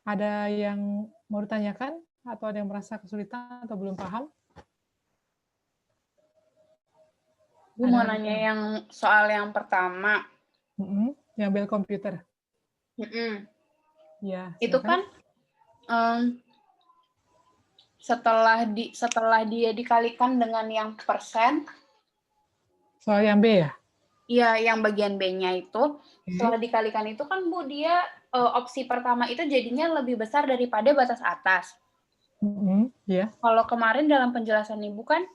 Ada yang mau ditanyakan atau ada yang merasa kesulitan atau belum paham? Bu mau nanya yang soal yang pertama. Yang bel komputer. Ya, Itu silakan. kan setelah dia dikalikan dengan yang persen. Soal yang B ya? Iya, yang bagian B-nya itu, setelah dikalikan itu kan Bu, dia opsi pertama itu jadinya lebih besar daripada batas atas. Iya. Kalau kemarin dalam penjelasan Ibu kan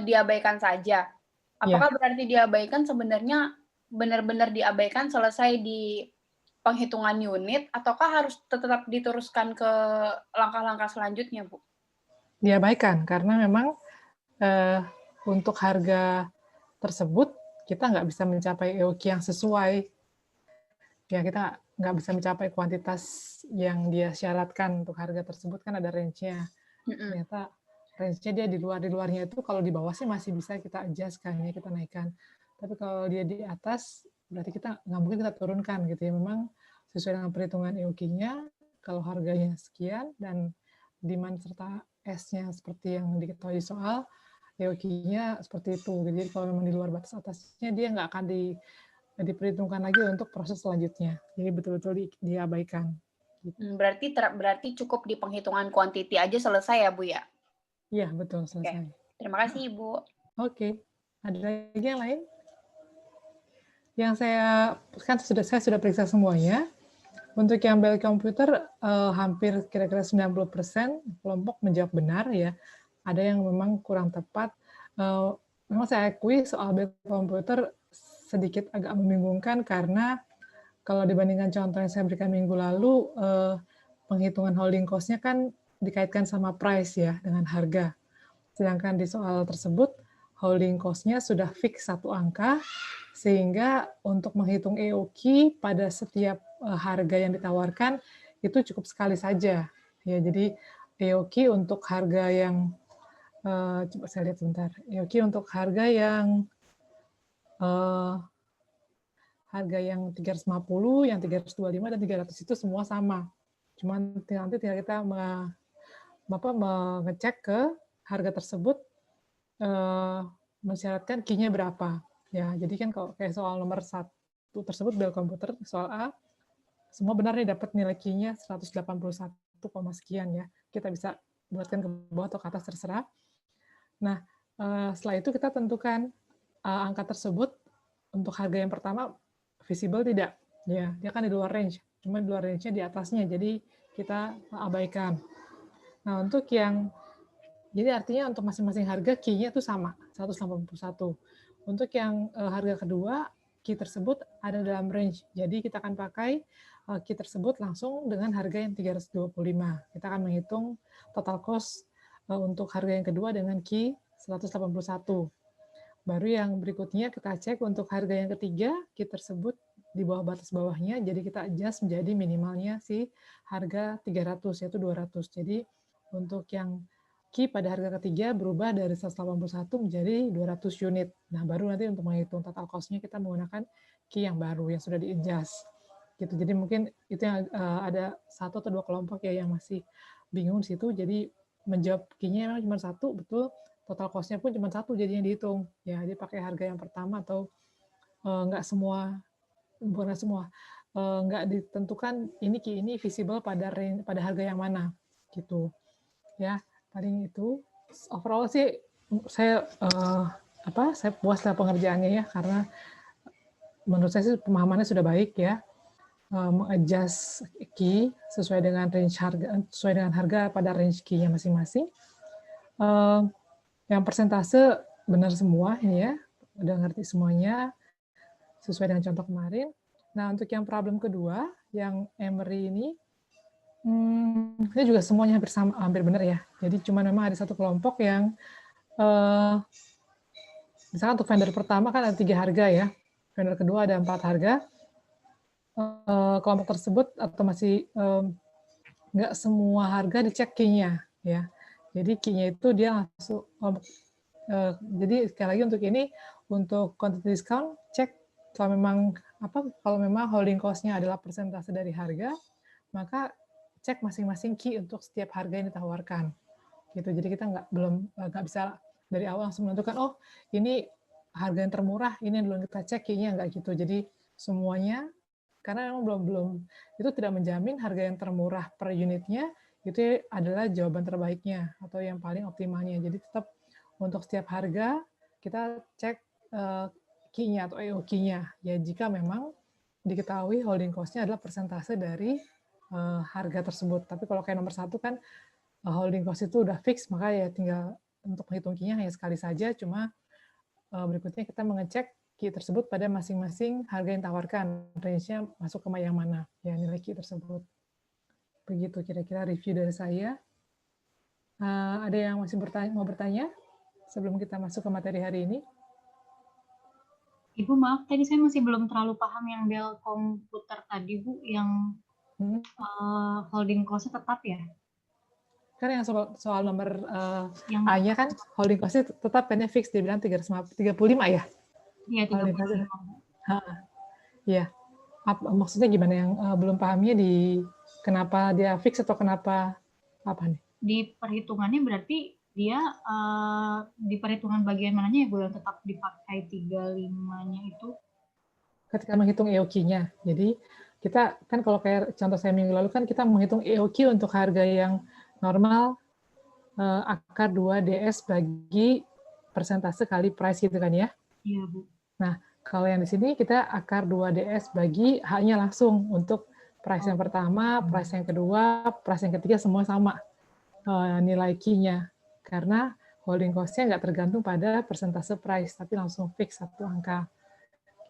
diabaikan saja. Apakah berarti diabaikan sebenarnya benar-benar diabaikan selesai di penghitungan unit, ataukah harus tetap diteruskan ke langkah-langkah selanjutnya, Bu? Diabaikan, karena memang untuk harga tersebut kita nggak bisa mencapai EOQ yang sesuai. Ya, kita nggak bisa mencapai kuantitas yang dia syaratkan untuk harga tersebut, kan ada range-nya. Ternyata range-nya dia di luarnya itu, kalau di bawah sih masih bisa kita adjust kan, ya, kita naikkan. Tapi kalau dia di atas, berarti kita nggak mungkin kita turunkan gitu ya. Memang sesuai dengan perhitungan EOQ-nya, kalau harganya sekian dan demand serta S-nya seperti yang diketahui soal, EOQ-nya seperti itu. Jadi kalau memang di luar batas atasnya, dia nggak akan diperhitungkan lagi untuk proses selanjutnya. Jadi betul-betul diabaikan. Berarti cukup di penghitungan quantity aja selesai ya, Bu ya? Iya, betul, selesai. Terima kasih, Ibu. Oke. Ada lagi yang lain? Yang saya sudah periksa semuanya. Untuk yang bel komputer hampir kira-kira 90% kelompok menjawab benar ya. Ada yang memang kurang tepat. Memang saya akui soal bel komputer sedikit agak membingungkan karena kalau dibandingkan contoh yang saya berikan minggu lalu, penghitungan holding cost-nya kan dikaitkan sama price ya, dengan harga. Sedangkan di soal tersebut, holding cost-nya sudah fix satu angka, sehingga untuk menghitung EOQ pada setiap harga yang ditawarkan, itu cukup sekali saja. Ya, jadi EOQ untuk harga yang, coba saya lihat sebentar, EOQ untuk harga yang 350, yang 325, dan 300 itu semua sama. Cuman nanti tinggal kita mengecek ke harga tersebut mensyaratkan key-nya berapa. Ya, jadi kan kalau kayak soal nomor 1 tersebut bel komputer soal A, semua benar nih dapat nilai key-nya 181, sekian ya. Kita bisa buatkan ke bawah atau ke atas terserah. Nah, setelah itu kita tentukan angka tersebut untuk harga yang pertama visible tidak. Ya, dia kan di luar range. Cuma di luar range-nya di atasnya, jadi kita abaikan. Nah, untuk yang jadi artinya untuk masing-masing harga key-nya itu sama, 181. Untuk yang harga kedua, key tersebut ada dalam range. Jadi kita akan pakai key tersebut langsung dengan harga yang 325. Kita akan menghitung total cost untuk harga yang kedua dengan key 181. Baru yang berikutnya kita cek untuk harga yang ketiga, key tersebut di bawah batas bawahnya, jadi kita adjust menjadi minimalnya si harga 300, yaitu 200. Jadi untuk yang key pada harga ketiga berubah dari 181 menjadi 200 unit. Nah, baru nanti untuk menghitung total cost-nya kita menggunakan key yang baru, yang sudah di-adjust. Gitu. Jadi mungkin itu yang ada satu atau dua kelompok ya yang masih bingung di situ, jadi menjawab key-nya memang cuma satu, betul, total cost-nya pun cuma satu jadinya dihitung. Ya, dia pakai harga yang pertama atau nggak semua, bukan semua, nggak ditentukan ini visible pada harga yang mana, gitu. Ya, paling itu. Overall sih saya saya puas lah pengerjaannya ya, karena menurut saya sih pemahamannya sudah baik ya, mengadjust key sesuai dengan harga pada range key-nya masing-masing. Yang persentase benar semua ini ya, udah ngerti semuanya sesuai dengan contoh kemarin. Nah, untuk yang problem kedua, yang Emery ini juga semuanya hampir benar ya. Jadi cuma memang ada satu kelompok yang misalkan untuk vendor pertama kan ada 3 harga ya, vendor kedua ada 4 harga. Kelompok tersebut atau masih nggak semua harga dicek key-nya ya. Jadi key-nya itu dia langsung jadi sekali lagi untuk ini, untuk quantity discount, cek kalau memang holding cost-nya adalah persentase dari harga, maka cek masing-masing key untuk setiap harga yang ditawarkan. Gitu. Jadi kita nggak bisa dari awal langsung menentukan, oh ini harga yang termurah, ini yang dulu kita cek key-nya, nggak gitu. Jadi semuanya, karena memang belum itu tidak menjamin harga yang termurah per unitnya itu adalah jawaban terbaiknya atau yang paling optimalnya. Jadi tetap untuk setiap harga kita cek key-nya atau EOQ-nya. Ya jika memang diketahui holding cost-nya adalah persentase dari harga tersebut. Tapi kalau kayak nomor 1 kan holding cost itu udah fix, maka ya tinggal untuk menghitung key-nya hanya sekali saja, cuma berikutnya kita mengecek key tersebut pada masing-masing harga yang ditawarkan, range-nya masuk ke yang mana, ya nilai key tersebut. Begitu kira-kira review dari saya. Ada yang masih mau bertanya sebelum kita masuk ke materi hari ini? Ibu maaf, tadi saya masih belum terlalu paham yang Dell komputer tadi Bu, yang holding cost-nya tetap ya? Kan yang soal nomor A-nya kan holding cost-nya tetap kan ya fix, dia bilang 35 ya? Iya, 35. Iya. Maksudnya gimana yang belum pahamnya di kenapa dia fix atau kenapa apa nih? Di perhitungannya berarti dia di perhitungan bagian mananya ya Bu yang tetap dipakai 35-nya itu? Ketika menghitung EOQ-nya. Jadi kita kan kalau kayak contoh saya minggu lalu kan kita menghitung EOQ untuk harga yang normal akar 2 DS bagi persentase kali price gitu kan ya? Iya Bu. Nah, kalau yang di sini kita akar 2 DS bagi H-nya langsung untuk price yang pertama, price yang kedua, price yang ketiga semua sama nilai key-nya. Karena holding cost-nya nggak tergantung pada persentase price, tapi langsung fix satu angka.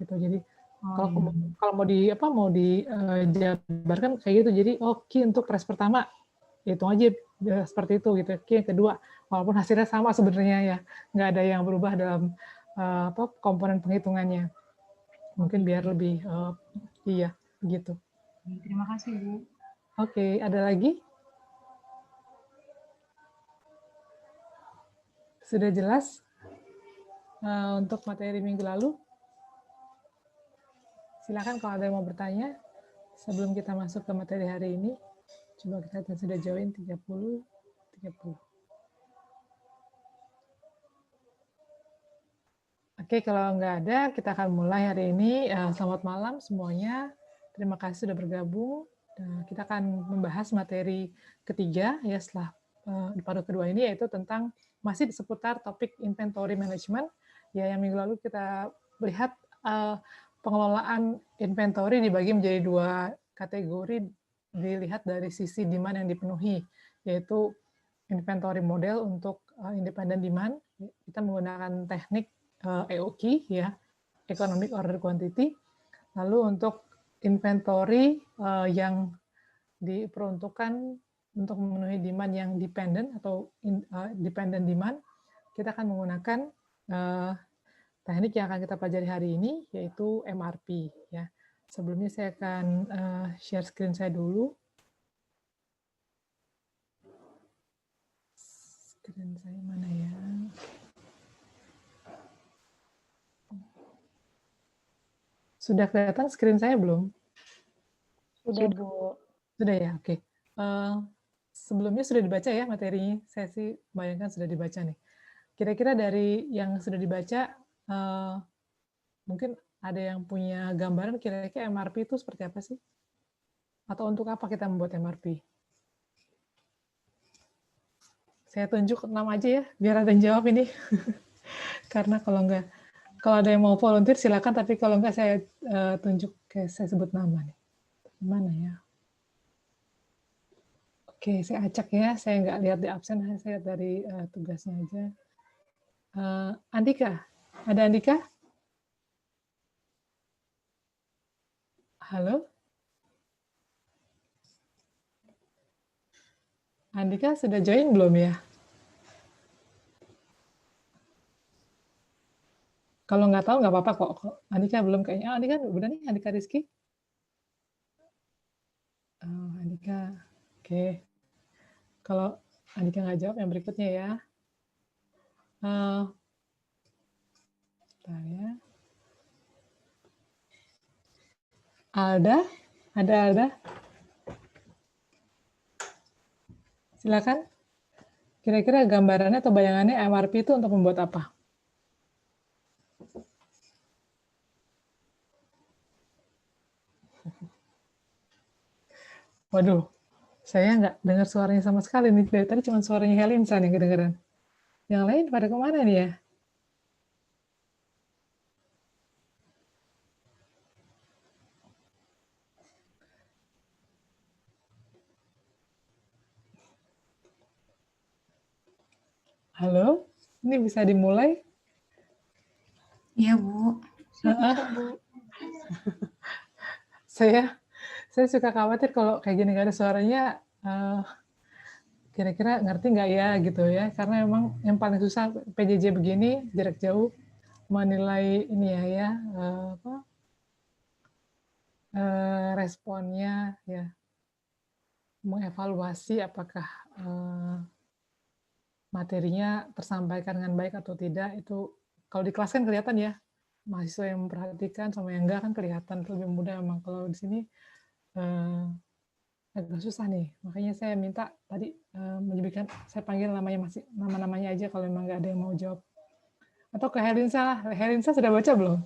Gitu. Jadi kalau mau dijabarkan kayak gitu. Jadi key untuk price pertama hitung aja seperti itu gitu. Key yang kedua, walaupun hasilnya sama sebenarnya ya, nggak ada yang berubah dalam komponen penghitungannya. Mungkin biar lebih iya gitu. Terima kasih Bu. Oke, ada lagi? Sudah jelas untuk materi minggu lalu? Silakan kalau ada yang mau bertanya sebelum kita masuk ke materi hari ini. Coba kita lihat sudah join 30. Oke, kalau nggak ada, kita akan mulai hari ini. Selamat malam semuanya. Terima kasih sudah bergabung. Kita akan membahas materi ketiga ya setelah di paruh kedua ini, yaitu tentang masih seputar topik inventory management. Ya, yang minggu lalu kita lihat pengelolaan inventory dibagi menjadi 2 kategori, dilihat dari sisi demand yang dipenuhi, yaitu inventory model untuk independent demand. Kita menggunakan teknik EOQ ya, Economic Order Quantity. Lalu untuk inventory yang diperuntukkan untuk memenuhi demand yang dependent atau dependent demand, kita akan menggunakan teknik yang akan kita pelajari hari ini, yaitu MRP. Ya. Sebelumnya saya akan share screen saya dulu. Screen saya mana ya? Sudah kelihatan screen saya belum? Sudah, Bu. Sudah ya, oke. Sebelumnya sudah dibaca ya materinya? Saya sih bayangkan sudah dibaca nih. Kira-kira dari yang sudah dibaca, mungkin ada yang punya gambaran kira-kira MRP itu seperti apa sih? Atau untuk apa kita membuat MRP? Saya tunjuk 6 aja ya, biar ada yang jawab ini. Karena kalau ada yang mau volunteer silakan, tapi kalau enggak saya tunjuk, saya sebut nama nih. Mana ya? Oke, saya acak ya, saya nggak lihat di absen, saya lihat dari tugasnya aja. Andika, ada Andika? Halo? Andika sudah join belum ya? Kalau nggak tahu nggak apa-apa kok. Andika belum kayaknya. Andika udah nih, Andika Rizky. Andika, oke. Kalau Andika nggak jawab, yang berikutnya ya. Bentar ya. Alda, ada Alda? Silakan. Kira-kira gambarannya atau bayangannya MRP itu untuk membuat apa? Waduh, saya nggak dengar suaranya sama sekali nih. Dari tadi cuma suaranya Helinsa nih kedengeran. Yang lain pada kemana nih ya? Halo, ini bisa dimulai? Iya, Bu. Bisa, Bu. Saya suka khawatir kalau kayak gini nggak ada suaranya, kira-kira ngerti nggak ya gitu ya, karena memang yang paling susah PJJ begini jarak jauh menilai ini ya, responnya ya, mengevaluasi apakah materinya tersampaikan dengan baik atau tidak, itu kalau di kelas kan kelihatan ya, mahasiswa yang memperhatikan sama yang enggak kan kelihatan, lebih mudah memang. Kalau di sini agak susah nih, makanya saya minta tadi menyebutkan, saya panggil nama-namanya aja kalau memang nggak ada yang mau jawab. Atau ke Helinsa lah. Helinsa sudah baca belum?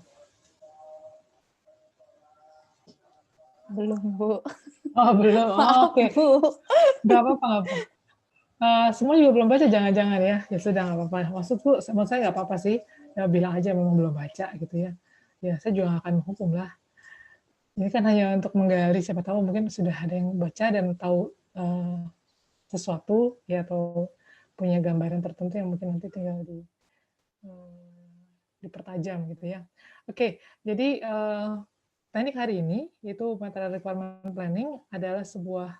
Belum, Bu. Oh belum, oke. Nggak apa-apa, nggak apa-apa. Semua juga belum baca, jangan-jangan ya. Ya sudah, nggak apa-apa. Maksud saya nggak apa-apa sih. Ya bilang aja memang belum baca gitu ya. Ya saya juga nggak akan menghukum lah. Ini kan hanya untuk menggali, siapa tahu mungkin sudah ada yang baca dan tahu sesuatu ya, atau punya gambaran tertentu yang mungkin nanti tinggal dipertajam gitu ya. Oke, jadi teknik hari ini yaitu material requirement planning adalah sebuah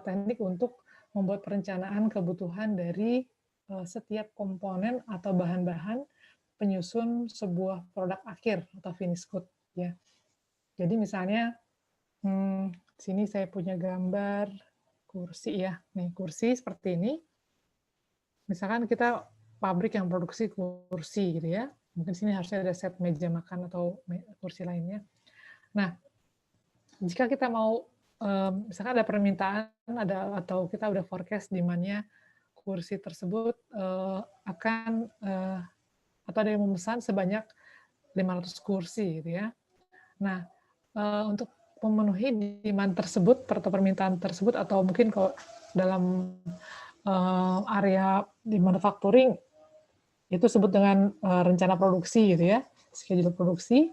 teknik untuk membuat perencanaan kebutuhan dari setiap komponen atau bahan-bahan penyusun sebuah produk akhir atau finished good ya. Jadi misalnya sini saya punya gambar kursi ya. Nih kursi seperti ini. Misalkan kita pabrik yang produksi kursi gitu ya. Mungkin sini harusnya ada set meja makan atau kursi lainnya. Nah, jika kita mau misalkan ada permintaan atau kita udah forecast demand-nya kursi tersebut akan atau ada yang memesan sebanyak 500 kursi gitu ya. Nah, untuk memenuhi demand tersebut atau permintaan tersebut, atau mungkin kalau dalam area di manufacturing itu sebut dengan rencana produksi gitu ya, schedule produksi,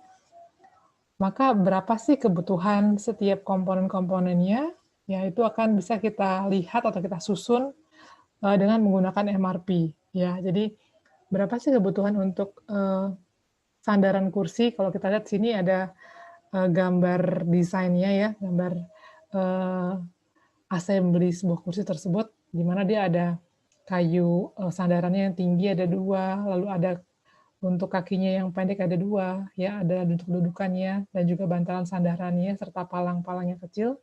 maka berapa sih kebutuhan setiap komponen-komponennya, ya itu akan bisa kita lihat atau kita susun dengan menggunakan MRP ya. Jadi berapa sih kebutuhan untuk sandaran kursi? Kalau kita lihat sini ada gambar desainnya ya, gambar assembly sebuah kursi tersebut, di mana dia ada kayu sandarannya yang tinggi ada 2, lalu ada untuk kakinya yang pendek ada 2, ya ada untuk dudukannya dan juga bantalan sandarannya serta palang-palang yang kecil.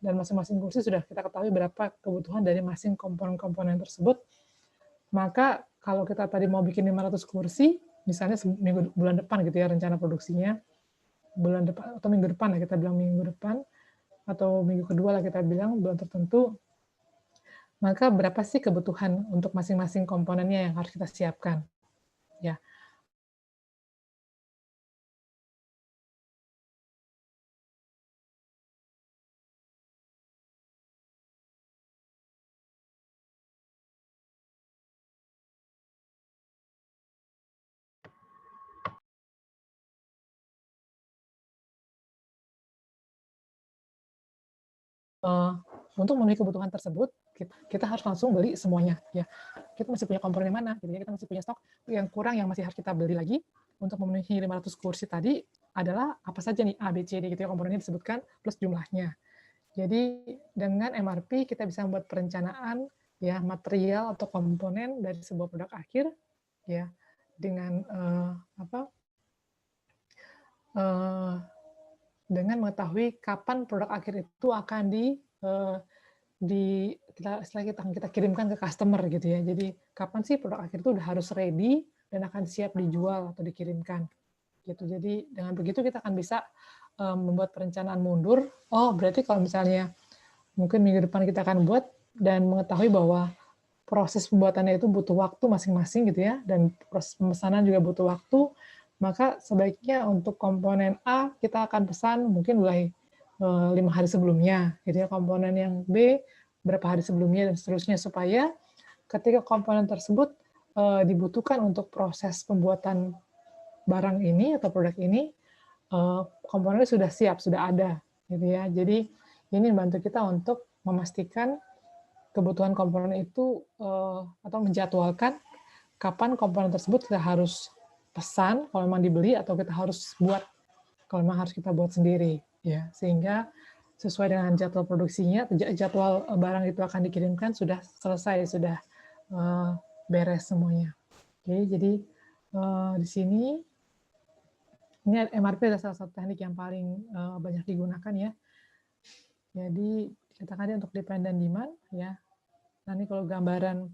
Dan masing-masing kursi sudah kita ketahui berapa kebutuhan dari masing komponen-komponen tersebut. Maka kalau kita tadi mau bikin 500 kursi, misalnya bulan depan gitu ya rencana produksinya, bulan depan atau minggu depan lah kita bilang minggu depan, atau minggu kedua lah kita bilang bulan tertentu, maka berapa sih kebutuhan untuk masing-masing komponennya yang harus kita siapkan ya. Untuk memenuhi kebutuhan tersebut, kita harus langsung beli semuanya ya. Kita masih punya komponen yang mana gitu ya, kita masih punya stok yang kurang yang masih harus kita beli lagi untuk memenuhi 500 kursi tadi adalah apa saja nih A, B, C, D gitu ya, komponennya disebutkan plus jumlahnya. Jadi dengan MRP kita bisa membuat perencanaan ya material atau komponen dari sebuah produk akhir ya dengan dengan mengetahui kapan produk akhir itu akan kita kirimkan ke customer gitu ya. Jadi kapan sih produk akhir itu udah harus ready dan akan siap dijual atau dikirimkan gitu. Jadi dengan begitu kita akan bisa membuat perencanaan mundur. Oh berarti kalau misalnya mungkin minggu depan kita akan buat, dan mengetahui bahwa proses pembuatannya itu butuh waktu masing-masing gitu ya, dan proses pemesanan juga butuh waktu, maka sebaiknya untuk komponen A kita akan pesan mungkin mulai 5 hari sebelumnya, gitu ya. Komponen yang B berapa hari sebelumnya dan seterusnya, supaya ketika komponen tersebut dibutuhkan untuk proses pembuatan barang ini atau produk ini, komponennya sudah siap, sudah ada, gitu ya. Jadi ini membantu kita untuk memastikan kebutuhan komponen itu atau menjadwalkan kapan komponen tersebut kita harus pesan kalau memang dibeli, atau kita harus buat kalau memang harus kita buat sendiri, ya. Sehingga sesuai dengan jadwal produksinya, jadwal barang itu akan dikirimkan sudah selesai, sudah beres semuanya. Oke, jadi di sini ini MRP adalah salah satu teknik yang paling banyak digunakan ya. Jadi katakan untuk dependent demand ya. Nanti kalau gambaran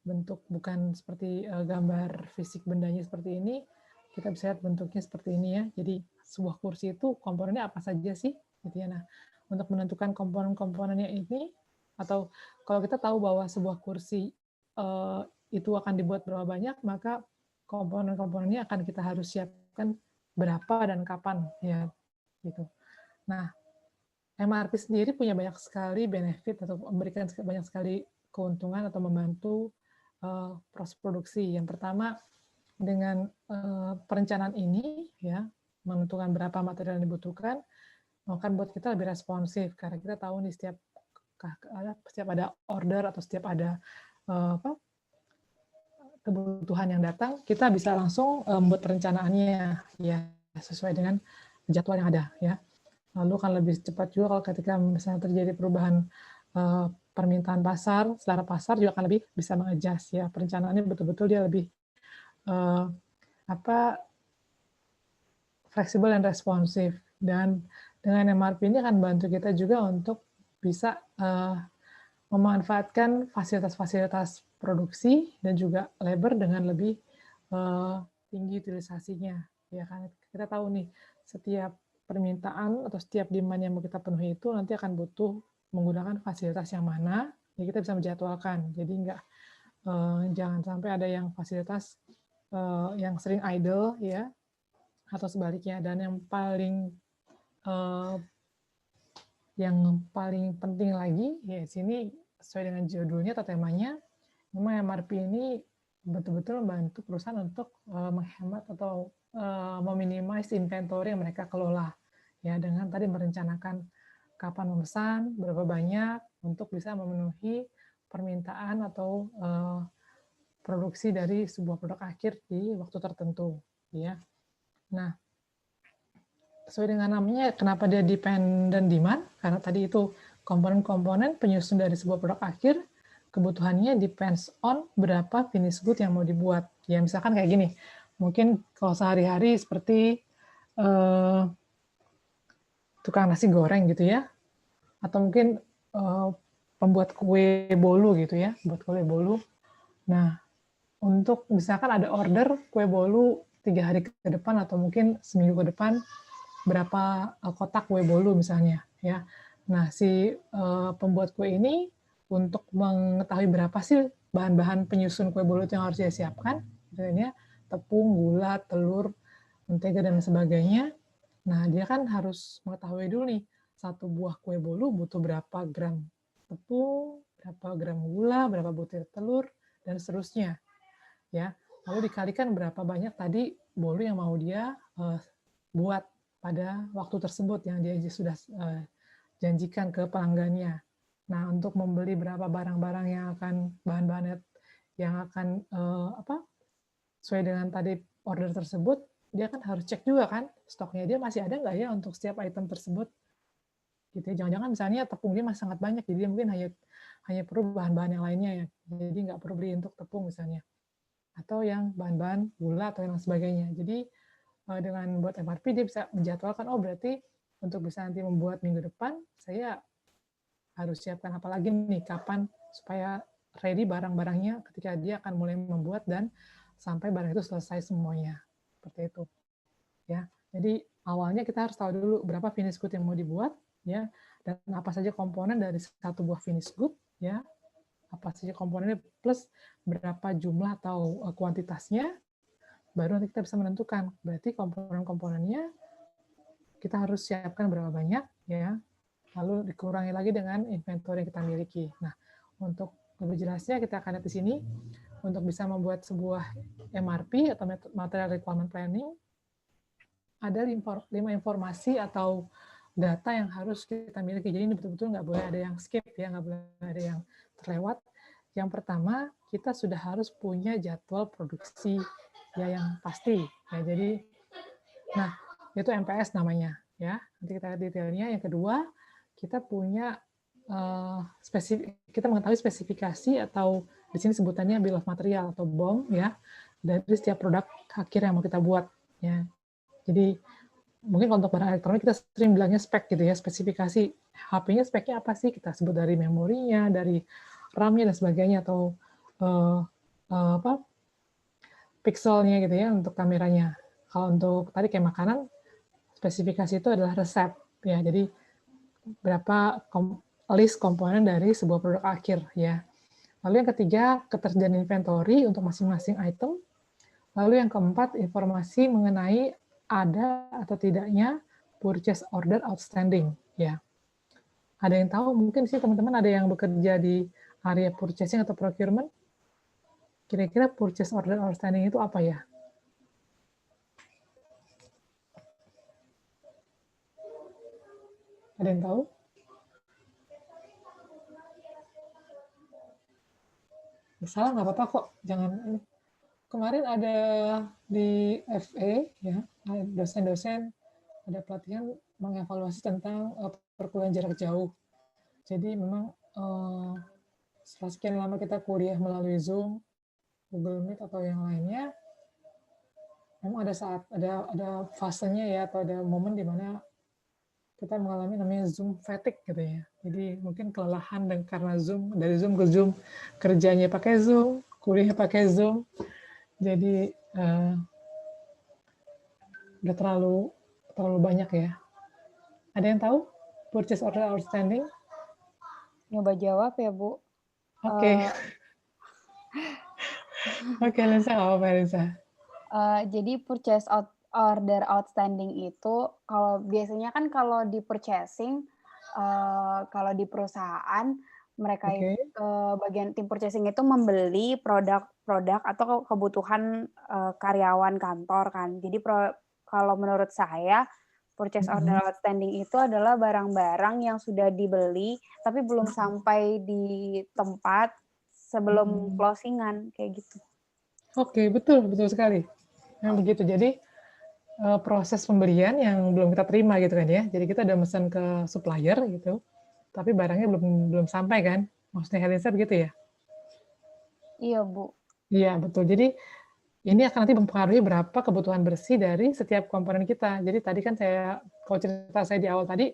bentuk bukan seperti gambar fisik bendanya seperti ini, kita bisa lihat bentuknya seperti ini ya. Jadi sebuah kursi itu komponennya apa saja sih, gitu ya. Nah, untuk menentukan komponen-komponennya ini, atau kalau kita tahu bahwa sebuah kursi itu akan dibuat berapa banyak, maka komponen-komponennya akan kita harus siapkan berapa dan kapan ya, gitu. Nah, MRP sendiri punya banyak sekali benefit atau memberikan banyak sekali keuntungan atau membantu proses produksi. Yang pertama, dengan perencanaan ini ya, menentukan berapa material yang dibutuhkan, akan buat kita lebih responsif karena kita tahu nih setiap ada order atau setiap ada kebutuhan yang datang, kita bisa langsung membuat perencanaannya ya sesuai dengan jadwal yang ada ya. Lalu kan lebih cepat juga kalau ketika misalnya terjadi perubahan permintaan pasar, selera pasar juga akan lebih bisa mengadjust ya. Perencanaannya betul-betul dia lebih fleksibel dan responsif. Dan dengan MRP ini akan bantu kita juga untuk bisa memanfaatkan fasilitas-fasilitas produksi dan juga labor dengan lebih tinggi utilisasinya. Ya kan kita tahu nih setiap permintaan atau setiap demand yang mau kita penuhi itu nanti akan butuh menggunakan fasilitas yang mana, ya kita bisa menjadwalkan. Jadi jangan sampai ada yang fasilitas yang sering idle ya, atau sebaliknya. Dan yang paling penting lagi ya di sini sesuai dengan judulnya atau temanya, memang MRP ini betul-betul membantu perusahaan untuk menghemat atau meminimais inventory yang mereka kelola ya, dengan tadi merencanakan kapan memesan, berapa banyak untuk bisa memenuhi permintaan atau produksi dari sebuah produk akhir di waktu tertentu ya. Nah, sesuai dengan namanya, kenapa dia dependent demand? Karena tadi itu komponen-komponen penyusun dari sebuah produk akhir, kebutuhannya depends on berapa finished good yang mau dibuat. Ya misalkan kayak gini, mungkin kalau sehari-hari seperti tukang nasi goreng gitu ya, atau mungkin pembuat kue bolu gitu ya, buat kue bolu. Nah, untuk misalkan ada order kue bolu 3 hari ke depan atau mungkin seminggu ke depan, berapa kotak kue bolu misalnya ya. Nah, si pembuat kue ini untuk mengetahui berapa sih bahan-bahan penyusun kue bolu yang harus dia siapkan, misalnya tepung, gula, telur, mentega dan sebagainya. Nah, dia kan harus mengetahui dulu nih, satu buah kue bolu butuh berapa gram tepung, berapa gram gula, berapa butir telur, dan seterusnya. Ya, lalu dikalikan berapa banyak tadi bolu yang mau dia buat pada waktu tersebut yang dia sudah janjikan ke pelanggannya. Nah, untuk membeli berapa barang-barang yang akan bahan-bahan yang akan sesuai dengan tadi order tersebut, dia kan harus cek juga kan stoknya dia masih ada nggak ya untuk setiap item tersebut. Gitu ya. Jangan-jangan misalnya tepung dia masih sangat banyak, jadi dia mungkin hanya perlu bahan-bahan yang lainnya ya. Jadi nggak perlu beli untuk tepung misalnya. Atau yang bahan-bahan gula atau yang sebagainya. Jadi dengan buat MRP dia bisa menjadwalkan, oh berarti untuk bisa nanti membuat minggu depan, saya harus siapkan apa lagi nih, kapan supaya ready barang-barangnya ketika dia akan mulai membuat dan sampai barang itu selesai semuanya. Seperti itu. Ya. Jadi awalnya kita harus tahu dulu berapa finished good yang mau dibuat, ya. dan apa saja komponen dari satu buah finished good, ya, apa saja komponennya plus berapa jumlah atau kuantitasnya, baru nanti kita bisa menentukan. Berarti komponen-komponennya kita harus siapkan berapa banyak, ya, lalu dikurangi lagi dengan inventory yang kita miliki. Nah, untuk lebih jelasnya kita akan lihat di sini, untuk bisa membuat sebuah MRP atau Material Requirement Planning, ada 5 informasi atau data yang harus kita miliki. Jadi ini betul-betul nggak boleh ada yang skip, ya, nggak boleh ada yang terlewat. Yang pertama, kita sudah harus punya jadwal produksi ya yang pasti. Ya, jadi, nah itu MPS namanya, ya. Nanti kita lihat detailnya. Yang kedua, kita punya kita mengetahui spesifikasi atau di sini sebutannya bill of material atau BOM, ya, dari setiap produk akhir yang mau kita buat, ya. Jadi mungkin kalau untuk barang elektronik kita sering bilangnya spek gitu ya, spesifikasi HP-nya speknya apa sih, kita sebut dari memorinya, dari RAM-nya dan sebagainya, atau pixelnya gitu ya untuk kameranya. Kalau untuk tadi kayak makanan, spesifikasi itu adalah resep, ya. Jadi berapa list komponen dari sebuah produk akhir, ya. Lalu yang ketiga, ketersediaan inventory untuk masing-masing item. Lalu yang keempat, informasi mengenai ada atau tidaknya purchase order outstanding, ya. Ada yang tahu mungkin sih teman-teman ada yang bekerja di area purchasing atau procurement? Kira-kira purchase order outstanding itu apa ya? Ada yang tahu? Salah nggak apa-apa kok, jangan ini. Kemarin ada di FE, ya, dosen-dosen ada pelatihan mengevaluasi tentang perkuliahan jarak jauh. Jadi memang setelah sekian lama kita kuliah melalui Zoom, Google Meet atau yang lainnya, memang ada fasenya ya, atau ada momen di mana kita mengalami namanya Zoom fatigue gitu ya. Jadi mungkin kelelahan dan karena Zoom, dari Zoom ke Zoom, kerjanya pakai Zoom, kuliah pakai Zoom. Jadi udah terlalu banyak ya. Ada yang tahu purchase order outstanding? Nyoba jawab ya, Bu. Oke. Oke, Lensa, nggak apa-apa, Lensa. Jadi purchase order outstanding itu kalau biasanya kan kalau di purchasing, kalau di perusahaan mereka bagian tim purchasing itu membeli produk-produk atau kebutuhan karyawan kantor kan. Jadi kalau menurut saya purchase order outstanding itu adalah barang-barang yang sudah dibeli tapi belum sampai di tempat sebelum closingan kayak gitu. Oke, betul sekali. Nah, begitu. Jadi proses pembelian yang belum kita terima gitu kan ya. Jadi kita udah pesan ke supplier gitu, tapi barangnya belum sampai kan. Maksudnya Helisa begitu ya? Iya, Bu. Iya, betul. Jadi ini akan nanti mempengaruhi berapa kebutuhan bersih dari setiap komponen kita. Jadi tadi kan kalau cerita saya di awal tadi,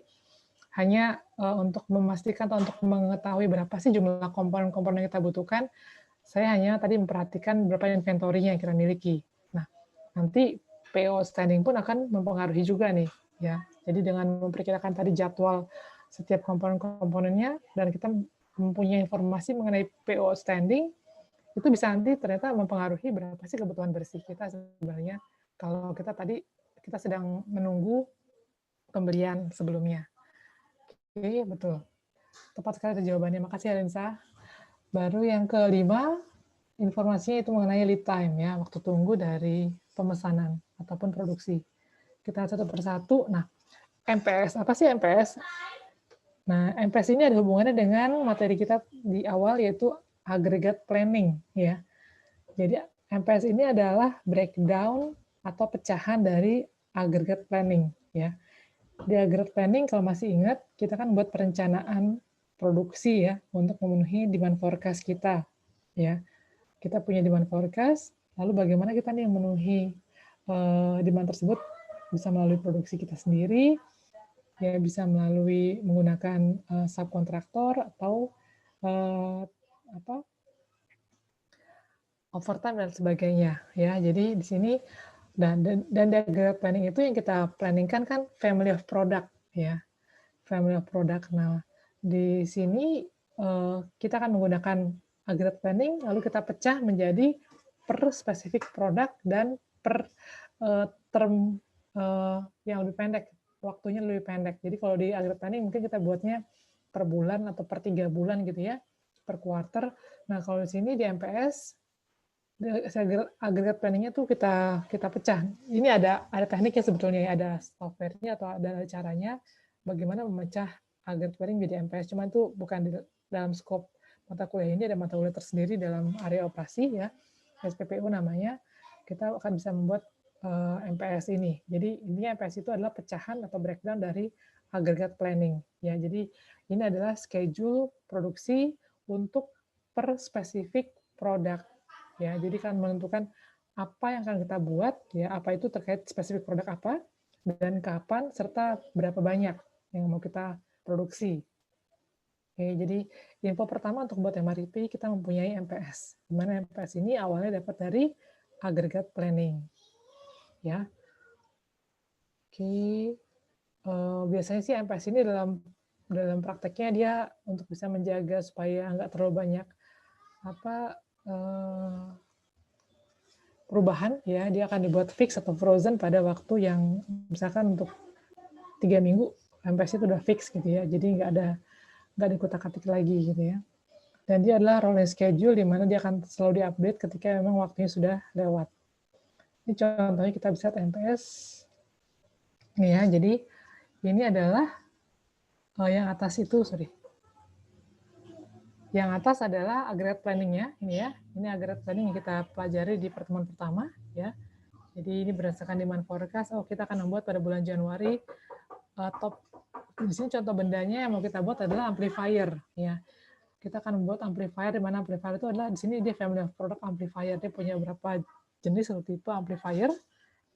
hanya untuk memastikan atau untuk mengetahui berapa sih jumlah komponen-komponen yang kita butuhkan, saya hanya tadi memperhatikan berapa inventory-nya yang kita miliki. Nah, nanti PO standing pun akan mempengaruhi juga nih, ya. Jadi dengan memperkirakan tadi jadwal setiap komponen-komponennya dan kita mempunyai informasi mengenai PO standing, itu bisa nanti ternyata mempengaruhi berapa sih kebutuhan bersih kita sebenarnya kalau kita sedang menunggu pembelian sebelumnya. Oke, betul. Tepat sekali itu jawabannya. Makasih, Alensa. Baru yang kelima, informasinya itu mengenai lead time, ya, waktu tunggu dari pemesanan ataupun produksi. Kita satu persatu. Nah, MPS, apa sih MPS? Nah, MPS ini ada hubungannya dengan materi kita di awal, yaitu aggregate planning, ya. Jadi MPS ini adalah breakdown atau pecahan dari aggregate planning, ya. Di aggregate planning kalau masih ingat, kita kan buat perencanaan produksi ya untuk memenuhi demand forecast kita, ya. Kita punya demand forecast, lalu bagaimana kita nih memenuhi demand tersebut, bisa melalui produksi kita sendiri, ya bisa melalui menggunakan subkontraktor atau overtime dan sebagainya, ya. Jadi di sini dan di aggregate planning itu yang kita planningkan kan family of product, ya. family of product. Nah, di sini kita akan menggunakan aggregate planning, lalu kita pecah menjadi per spesifik produk dan per term yang lebih pendek, waktunya lebih pendek. Jadi kalau di aggregate planning mungkin kita buatnya per bulan atau per 3 bulan gitu ya, per quarter. Nah kalau di sini di MPS aggregate planning-nya tuh kita pecah. Ini ada tekniknya sebetulnya ya, ada software-nya atau ada caranya bagaimana memecah aggregate planning menjadi MPS. Cuma itu bukan di dalam skop mata kuliah ini, ada mata kuliah tersendiri dalam area operasi ya, SPPU namanya. Kita akan bisa membuat MPS ini. Jadi intinya MPS itu adalah pecahan atau breakdown dari aggregate planning ya. Jadi ini adalah schedule produksi untuk per spesifik produk. Ya, jadi kan menentukan apa yang akan kita buat, ya apa itu terkait spesifik produk apa, dan kapan, serta berapa banyak yang mau kita produksi. Oke, jadi info pertama untuk buat MRIP, kita mempunyai MPS. Di mana MPS ini awalnya dapat dari aggregate planning. Ya, oke. Biasanya sih MPS ini dalam prakteknya dia untuk bisa menjaga supaya nggak terlalu banyak perubahan ya, dia akan dibuat fix atau frozen pada waktu yang misalkan untuk 3 minggu MPS itu udah fix gitu ya, jadi nggak dikutak-katik lagi gitu ya. Dan dia adalah rolling schedule di mana dia akan selalu diupdate ketika memang waktunya sudah lewat. Ini contohnya kita bisa lihat MPS ini ya, jadi ini adalah yang atas itu, Yang atas adalah aggregate planning-nya, ini ya. Ini aggregate planning yang kita pelajari di pertemuan pertama, ya. Jadi ini berdasarkan demand forecast. Oh, kita akan membuat pada bulan Januari top. Di sini contoh bendanya yang mau kita buat adalah amplifier, ya. Kita akan membuat amplifier, di mana amplifier itu adalah di sini dia family of product amplifier. Dia punya beberapa jenis atau tipe amplifier.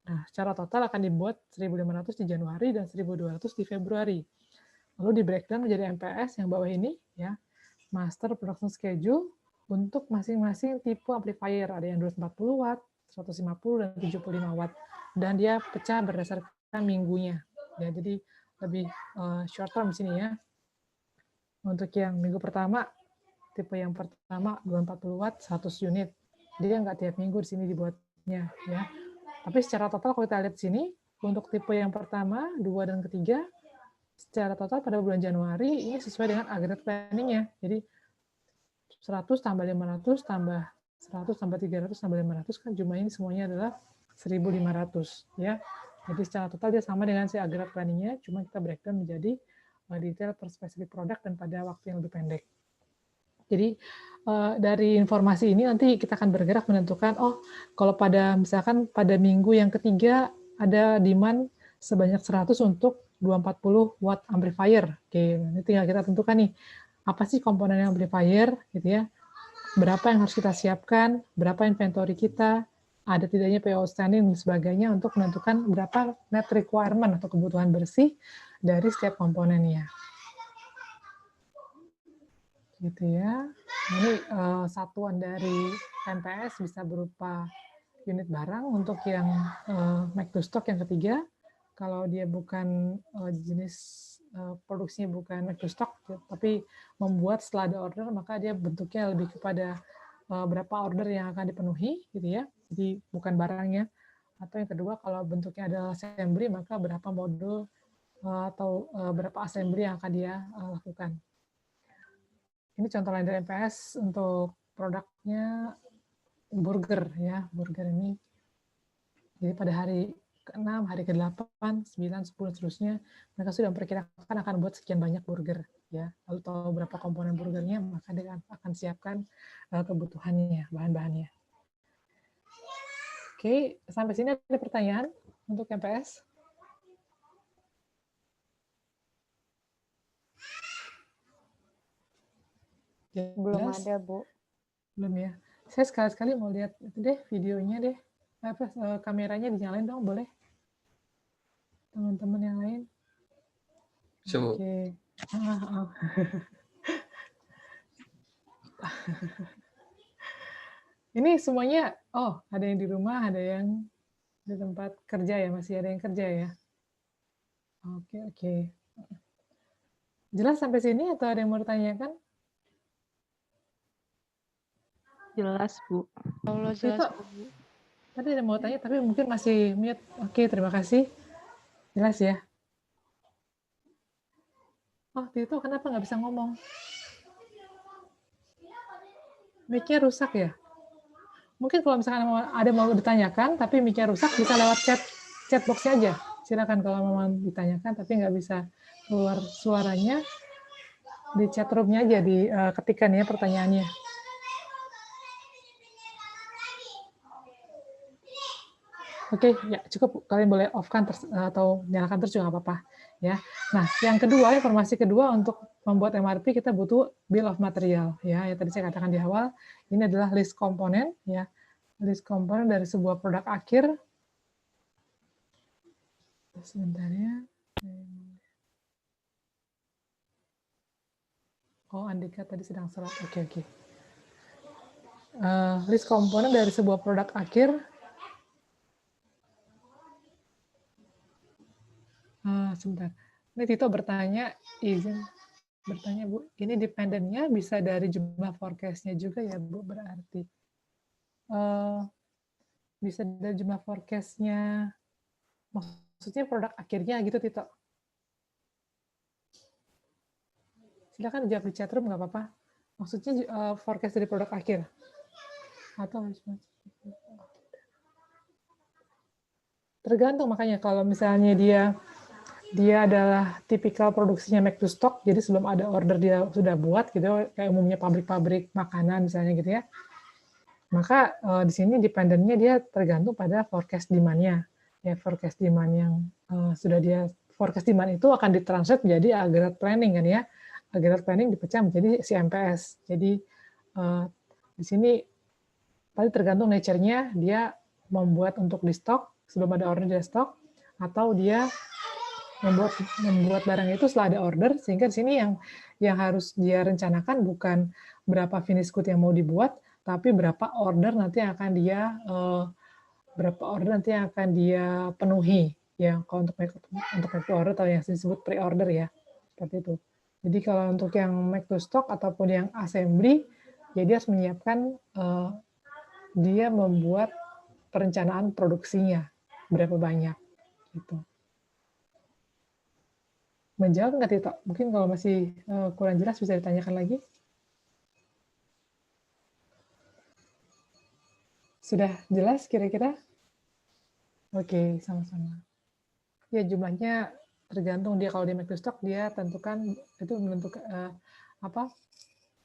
Nah, secara total akan dibuat 1.500 di Januari dan 1.200 di Februari. Lalu di breakdown menjadi MPS yang bawah ini, ya. Master Production Schedule untuk masing-masing tipe amplifier. Ada yang 240 watt, 150, dan 75 watt. Dan dia pecah berdasarkan minggunya. Ya, jadi lebih short term di sini ya. Untuk yang minggu pertama, tipe yang pertama 240 watt, 100 unit. Dia nggak tiap minggu di sini dibuatnya. Ya. Tapi secara total kalau kita lihat di sini, untuk tipe yang pertama, 2, dan ketiga, secara total pada bulan Januari ini sesuai dengan aggregate planning-nya. Jadi 100 tambah 500 tambah 100 tambah 300 tambah 500 kan jumlah ini semuanya adalah 1.500 ya. Jadi secara total dia sama dengan si aggregate planning-nya, cuma kita breakdown menjadi detail per spesifik produk dan pada waktu yang lebih pendek. Jadi dari informasi ini nanti kita akan bergerak menentukan, oh kalau misalkan pada minggu yang ketiga ada demand sebanyak 100 untuk 240 watt amplifier. Oke, ini tinggal kita tentukan nih, apa sih komponen amplifier, gitu ya, berapa yang harus kita siapkan, berapa inventory kita, ada tidaknya PO outstanding dan sebagainya untuk menentukan berapa net requirement atau kebutuhan bersih dari setiap komponennya. Gitu ya. Ini satuan dari MPS bisa berupa unit barang untuk yang make to stock yang ketiga. Kalau dia bukan jenis produksinya bukan make to stock, tapi membuat setelah ada order, maka dia bentuknya lebih kepada berapa order yang akan dipenuhi, gitu ya. Jadi bukan barangnya. Atau yang kedua, kalau bentuknya adalah assembly, maka berapa modul atau berapa assembly yang akan dia lakukan. Ini contoh lain dari MPS untuk produknya burger ya, burger ini. Jadi pada hari ke-6, hari ke-8, 9, 10, seterusnya, mereka sudah memperkirakan akan buat sekian banyak burger ya. Lalu tahu berapa komponen burgernya, maka dia akan siapkan kebutuhannya, bahan-bahannya. Oke, sampai sini ada pertanyaan untuk MPS? Belum ada, Bu. Belum ya. Saya sekali-sekali mau lihat itu deh, videonya deh. Kameranya dinyalain dong, boleh? Teman-teman yang lain. Oke. Ini semuanya, oh ada yang di rumah, ada yang di tempat kerja ya, masih ada yang kerja ya. Oke. Jelas sampai sini atau ada yang mau ditanyakan? Jelas, Bu. Allah Tito, jelas, Bu. tadi ada yang mau tanya tapi mungkin masih mute. Oke, terima kasih. Jelas ya? Oh, Tito kenapa nggak bisa ngomong? Mic-nya rusak ya? Mungkin kalau misalkan ada mau ditanyakan, tapi mic-nya rusak, bisa lewat chat box-nya aja. Silakan kalau mau ditanyakan, tapi nggak bisa keluar suaranya, di chat room-nya aja diketikkan ya pertanyaannya. Oke, ya cukup. Kalian boleh off-kan atau nyalakan terus juga nggak apa-apa. Ya. Nah, yang kedua, informasi kedua untuk membuat MRP kita butuh bill of material. Ya, yang tadi saya katakan di awal, ini adalah list komponen. Ya, list komponen dari sebuah produk akhir. Sebentar ya. Oh, Andika tadi sedang sholat. Oke. List komponen dari sebuah produk akhir. Sebentar. Ini Tito bertanya, Bu, ini dependennya bisa dari jumlah forecast-nya juga ya, Bu, berarti. Bisa dari jumlah forecast-nya, maksudnya produk akhirnya gitu, Tito. Silakan jawab di chatroom, nggak apa-apa. Maksudnya forecast dari produk akhir. Atau tergantung, makanya kalau misalnya dia adalah tipikal produksinya make to stock, jadi sebelum ada order dia sudah buat gitu, kayak umumnya pabrik-pabrik makanan misalnya gitu ya. Maka di sini dependennya dia tergantung pada forecast demand-nya. Ya, forecast demand yang sudah dia forecast demand itu akan ditranslate menjadi aggregate planning kan ya. Aggregate planning dipecah menjadi CMPS. Jadi di sini tadi tergantung nature-nya, dia membuat untuk di stok sebelum ada order dia stok, atau dia membuat barang itu setelah ada order, sehingga di sini yang harus dia rencanakan bukan berapa finish good yang mau dibuat, tapi berapa order nanti yang akan dia penuhi ya, kalau untuk make to order atau yang disebut pre-order ya, seperti itu. Jadi kalau untuk yang make to stock ataupun yang assembly, ya dia harus menyiapkan dia membuat perencanaan produksinya berapa banyak gitu. Menjawab nggak, Tito? Mungkin kalau masih kurang jelas bisa ditanyakan lagi. Sudah jelas kira-kira? Oke, sama-sama. Ya, jumlahnya tergantung dia, kalau dia make to stock, dia tentukan, itu menentukan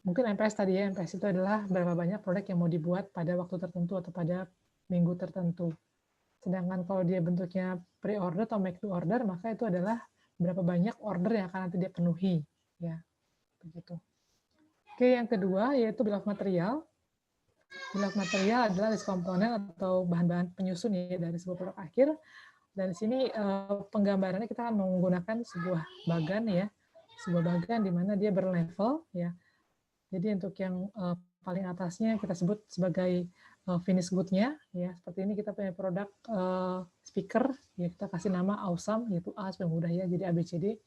mungkin MPS tadi ya, MPS itu adalah berapa banyak produk yang mau dibuat pada waktu tertentu atau pada minggu tertentu. Sedangkan kalau dia bentuknya pre-order atau make to order, maka itu adalah berapa banyak order yang akan nanti dia penuhi, ya begitu. Oke, yang kedua yaitu bill of material. Bill of material adalah list komponen atau bahan-bahan penyusun ya dari sebuah produk akhir. Dan di sini penggambarannya kita akan menggunakan sebuah bagan ya, sebuah bagan di mana dia berlevel ya. Jadi untuk yang paling atasnya kita sebut sebagai finish good-nya ya. Seperti ini kita punya produk speaker ya, kita kasih nama Awesome yaitu A supaya mudah ya, jadi ABCD.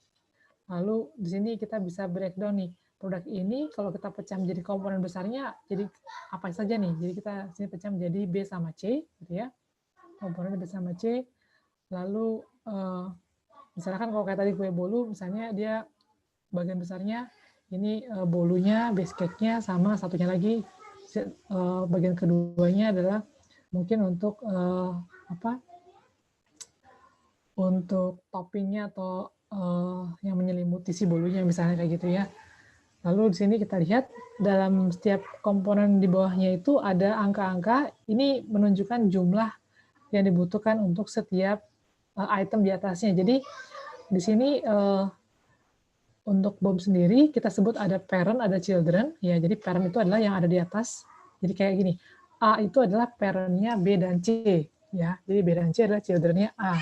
Lalu di sini kita bisa breakdown nih, produk ini kalau kita pecah menjadi komponen besarnya jadi apa saja nih. Jadi kita sini pecah menjadi B sama C gitu ya. Komponen B sama C. Lalu misalkan kalau kayak tadi kue bolu, misalnya dia bagian besarnya ini bolunya, base cake-nya, sama satunya lagi bagian keduanya adalah mungkin untuk untuk toppingnya atau yang menyelimuti si bolunya misalnya kayak gitu ya. Lalu di sini kita lihat dalam setiap komponen di bawahnya itu ada angka-angka, ini menunjukkan jumlah yang dibutuhkan untuk setiap item di atasnya. Jadi di sini untuk BOM sendiri kita sebut ada parent, ada children. Ya, jadi parent itu adalah yang ada di atas. Jadi kayak gini, A itu adalah parent-nya B dan C. Ya, jadi B dan C adalah children-nya A.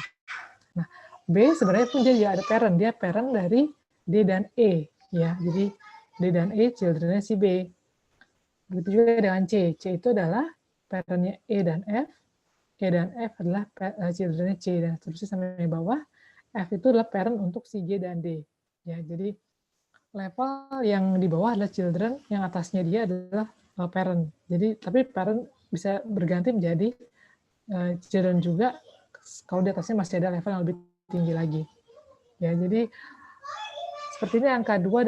Nah, B sebenarnya pun dia ada parent. Dia parent dari D dan E. Ya, jadi D dan E children-nya si B. Begitu juga dengan C. C itu adalah parent-nya E dan F. E dan F adalah children-nya C. Dan seterusnya sampai bawah. F itu adalah parent untuk si G dan D. Ya, jadi level yang di bawah adalah children, yang atasnya dia adalah parent. Jadi tapi parent bisa berganti menjadi children juga kalau di atasnya masih ada level yang lebih tinggi lagi. Ya, jadi seperti ini angka 2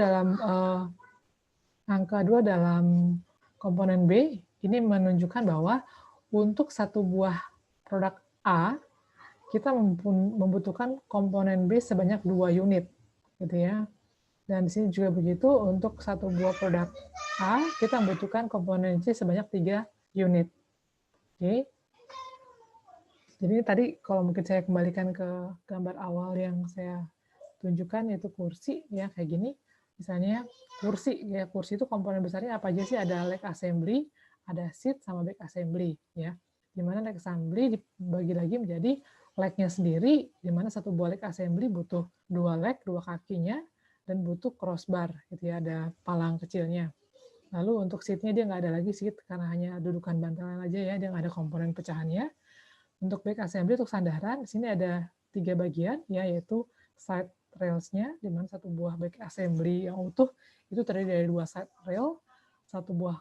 dalam komponen B ini menunjukkan bahwa untuk satu buah produk A kita membutuhkan komponen B sebanyak 2 unit, gitu ya. Dan di sini juga begitu, untuk satu buah produk A kita membutuhkan komponen C sebanyak 3 unit. Oke. Jadi tadi kalau mungkin saya kembalikan ke gambar awal yang saya tunjukkan, yaitu kursi ya kayak gini. Misalnya kursi itu komponen besarnya apa aja sih? Ada leg assembly, ada seat sama back assembly ya. Di mana leg assembly dibagi lagi menjadi leg-nya sendiri, di mana satu buah leg assembly butuh 2 leg, 2 kakinya, dan butuh crossbar gitu ya, ada palang kecilnya. Lalu untuk seat-nya dia nggak ada lagi seat karena hanya dudukan bantalan aja ya, dia nggak ada komponen pecahannya. Untuk back assembly, untuk sandaran, di sini ada 3 bagian, ya, yaitu side rails-nya, di mana satu buah back assembly yang utuh itu terdiri dari 2 side rail, satu buah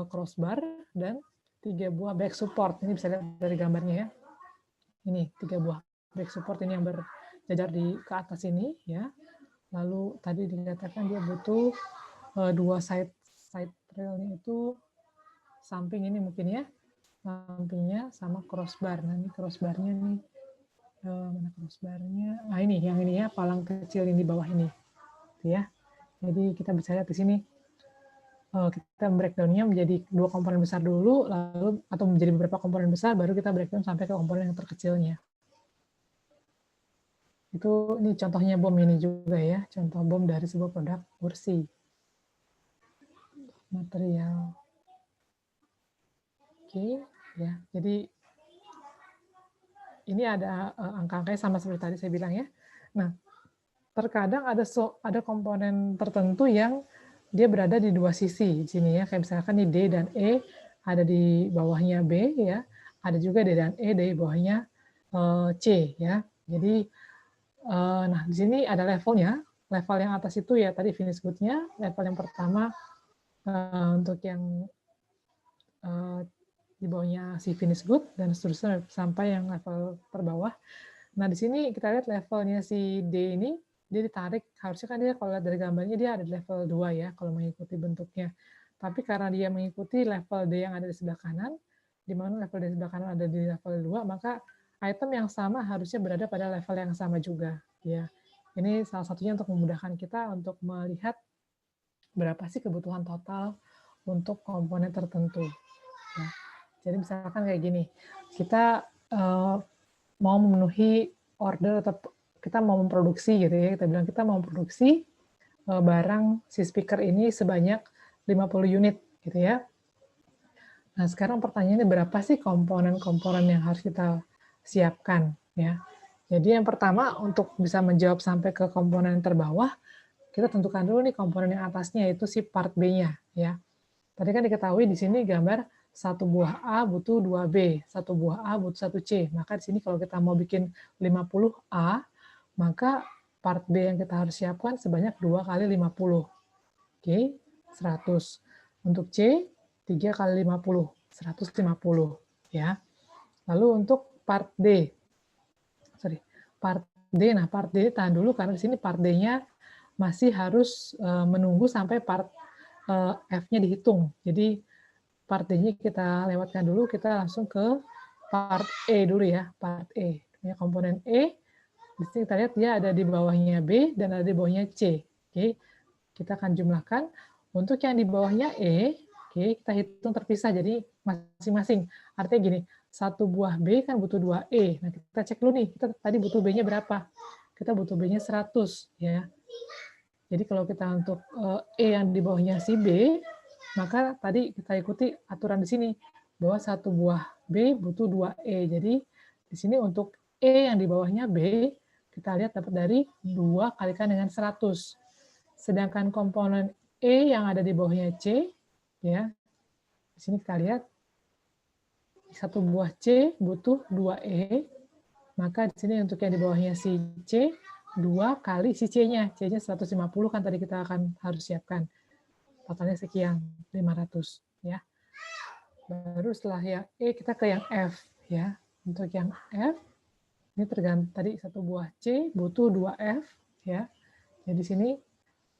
crossbar, dan 3 buah back support. Ini bisa lihat dari gambarnya ya. Ini 3 buah back support ini yang berjajar ke atas ini, ya. Lalu tadi dikatakan dia butuh 2 side rail-nya itu samping ini mungkin ya. Sampingnya sama crossbar. Nah, ini crossbarnya nih. Mana crossbarnya? Nah, ini yang ini ya, palang kecil yang di bawah ini. Ya. Jadi kita bisa lihat di sini. Kita breakdown-nya menjadi 2 komponen besar dulu, lalu atau menjadi beberapa komponen besar, baru kita breakdown sampai ke komponen yang terkecilnya. Ini contohnya bom ini juga ya, contoh bom dari sebuah produk kursi. Material. Oke, ya. Jadi ini ada angka-angkanya sama seperti tadi saya bilang ya. Nah, terkadang ada komponen tertentu yang dia berada di 2 sisi di sini ya, kayak misalkan di D dan E ada di bawahnya B ya, ada juga D dan E di bawahnya C ya. Jadi nah di sini ada levelnya. Level yang atas itu ya tadi finish good-nya, level yang pertama untuk yang di bawahnya si finish good, dan seterusnya sampai yang level terbawah. Nah, di sini kita lihat levelnya si D ini, dia ditarik, harusnya kan dia kalau lihat dari gambarnya dia ada di level 2 ya, kalau mengikuti bentuknya. Tapi karena dia mengikuti level D yang ada di sebelah kanan, di mana level D di sebelah kanan ada di level 2, maka item yang sama harusnya berada pada level yang sama juga. Ya. Ini salah satunya untuk memudahkan kita untuk melihat berapa sih kebutuhan total untuk komponen tertentu. Ya. Jadi misalkan kayak gini, kita mau memenuhi order atau kita mau memproduksi gitu ya, kita bilang kita mau memproduksi barang si speaker ini sebanyak 50 unit gitu ya. Nah sekarang pertanyaannya berapa sih komponen-komponen yang harus kita siapkan ya. Jadi yang pertama untuk bisa menjawab sampai ke komponen terbawah, kita tentukan dulu nih komponen yang atasnya yaitu si part B-nya ya. Tadi kan diketahui di sini gambar satu buah A butuh 2B, satu buah A butuh 1C. Maka di sini kalau kita mau bikin 50A, maka part B yang kita harus siapkan sebanyak 2 kali 50. Oke, 100. Untuk C, 3 kali 50, 150. Ya. Lalu untuk part D, nah part D tahan dulu karena di sini part D-nya masih harus menunggu sampai part F-nya dihitung. Jadi part D-nya kita lewatkan dulu, kita langsung ke part E dulu ya, part E. Ya, komponen E, di sini kita lihat dia ada di bawahnya B dan ada di bawahnya C. Oke, kita akan jumlahkan. Untuk yang di bawahnya E, oke, kita hitung terpisah, jadi masing-masing. Artinya gini, satu buah B kan butuh 2E. Nah, kita cek dulu nih, kita tadi butuh B-nya berapa? Kita butuh B-nya 100. Ya. Jadi kalau kita untuk E yang di bawahnya si B, maka tadi kita ikuti aturan di sini bahwa satu buah B butuh 2E. Jadi di sini untuk E yang di bawahnya B kita lihat dapat dari 2 kalikan dengan 100. Sedangkan komponen E yang ada di bawahnya C ya. Di sini kita lihat satu buah C butuh 2E. Maka di sini untuk yang di bawahnya si C 2 kali si C-nya. C-nya 150 kan tadi kita akan harus siapkan. Totalnya sekian, 500. Ya. Baru setelah yang E, kita ke yang F. Ya. Untuk yang F, ini tergantung tadi satu buah C, butuh 2F. Ya. Jadi sini,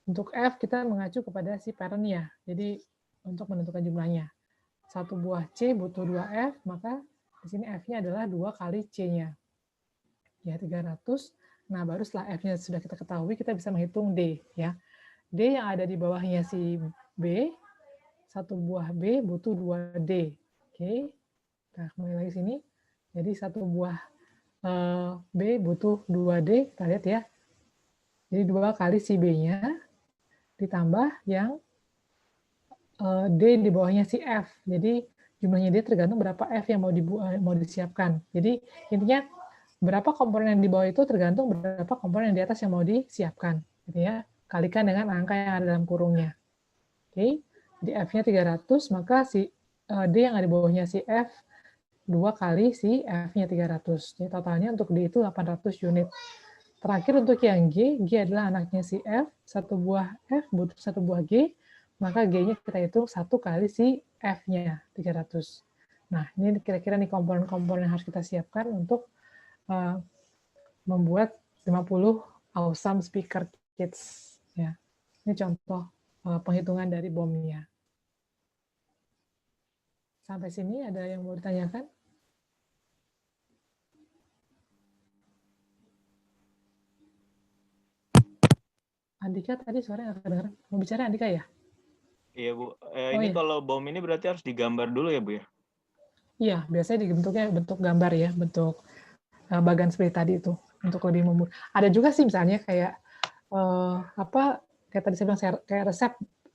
untuk F, kita mengacu kepada si parent-nya. Jadi, untuk menentukan jumlahnya. Satu buah C butuh 2F, maka di sini F-nya adalah 2 kali C-nya. Ya, 300. Nah, baru setelah F-nya sudah kita ketahui, kita bisa menghitung D. Ya. D yang ada di bawahnya si B, satu buah B butuh 2D. Oke. Nah, kembali lagi sini. Jadi satu buah B butuh 2D, kita lihat ya. Jadi 2 kali si B-nya ditambah yang D di bawahnya si F. Jadi jumlahnya D tergantung berapa F yang mau disiapkan. Jadi intinya berapa komponen yang di bawah itu tergantung berapa komponen yang di atas yang mau disiapkan. Gitu ya. Kalikan dengan angka yang ada dalam kurungnya. Oke. Jadi F-nya 300, maka si D yang ada di bawahnya si F 2 kali si F-nya 300. Jadi totalnya untuk D itu 800 unit. Terakhir untuk yang G adalah anaknya si F, satu buah F butuh satu buah G, maka G-nya kita hitung 1 kali si F-nya 300. Nah, ini kira-kira nih komponen-komponen yang harus kita siapkan untuk membuat 50 awesome speaker kits. Ya. Ini contoh penghitungan dari BOM-nya. Sampai sini ada yang mau ditanyakan? Andika tadi suaranya nggak kedengeran. Mau bicara Andika ya? Iya, Bu. Ini iya. Kalau BOM ini berarti harus digambar dulu ya, Bu ya? Iya, biasanya dibentuknya bentuk gambar ya, bentuk bagan seperti tadi itu untuk lebih memudahkan. Ada juga sih misalnya kayak kayak tadi saya bilang kayak resep,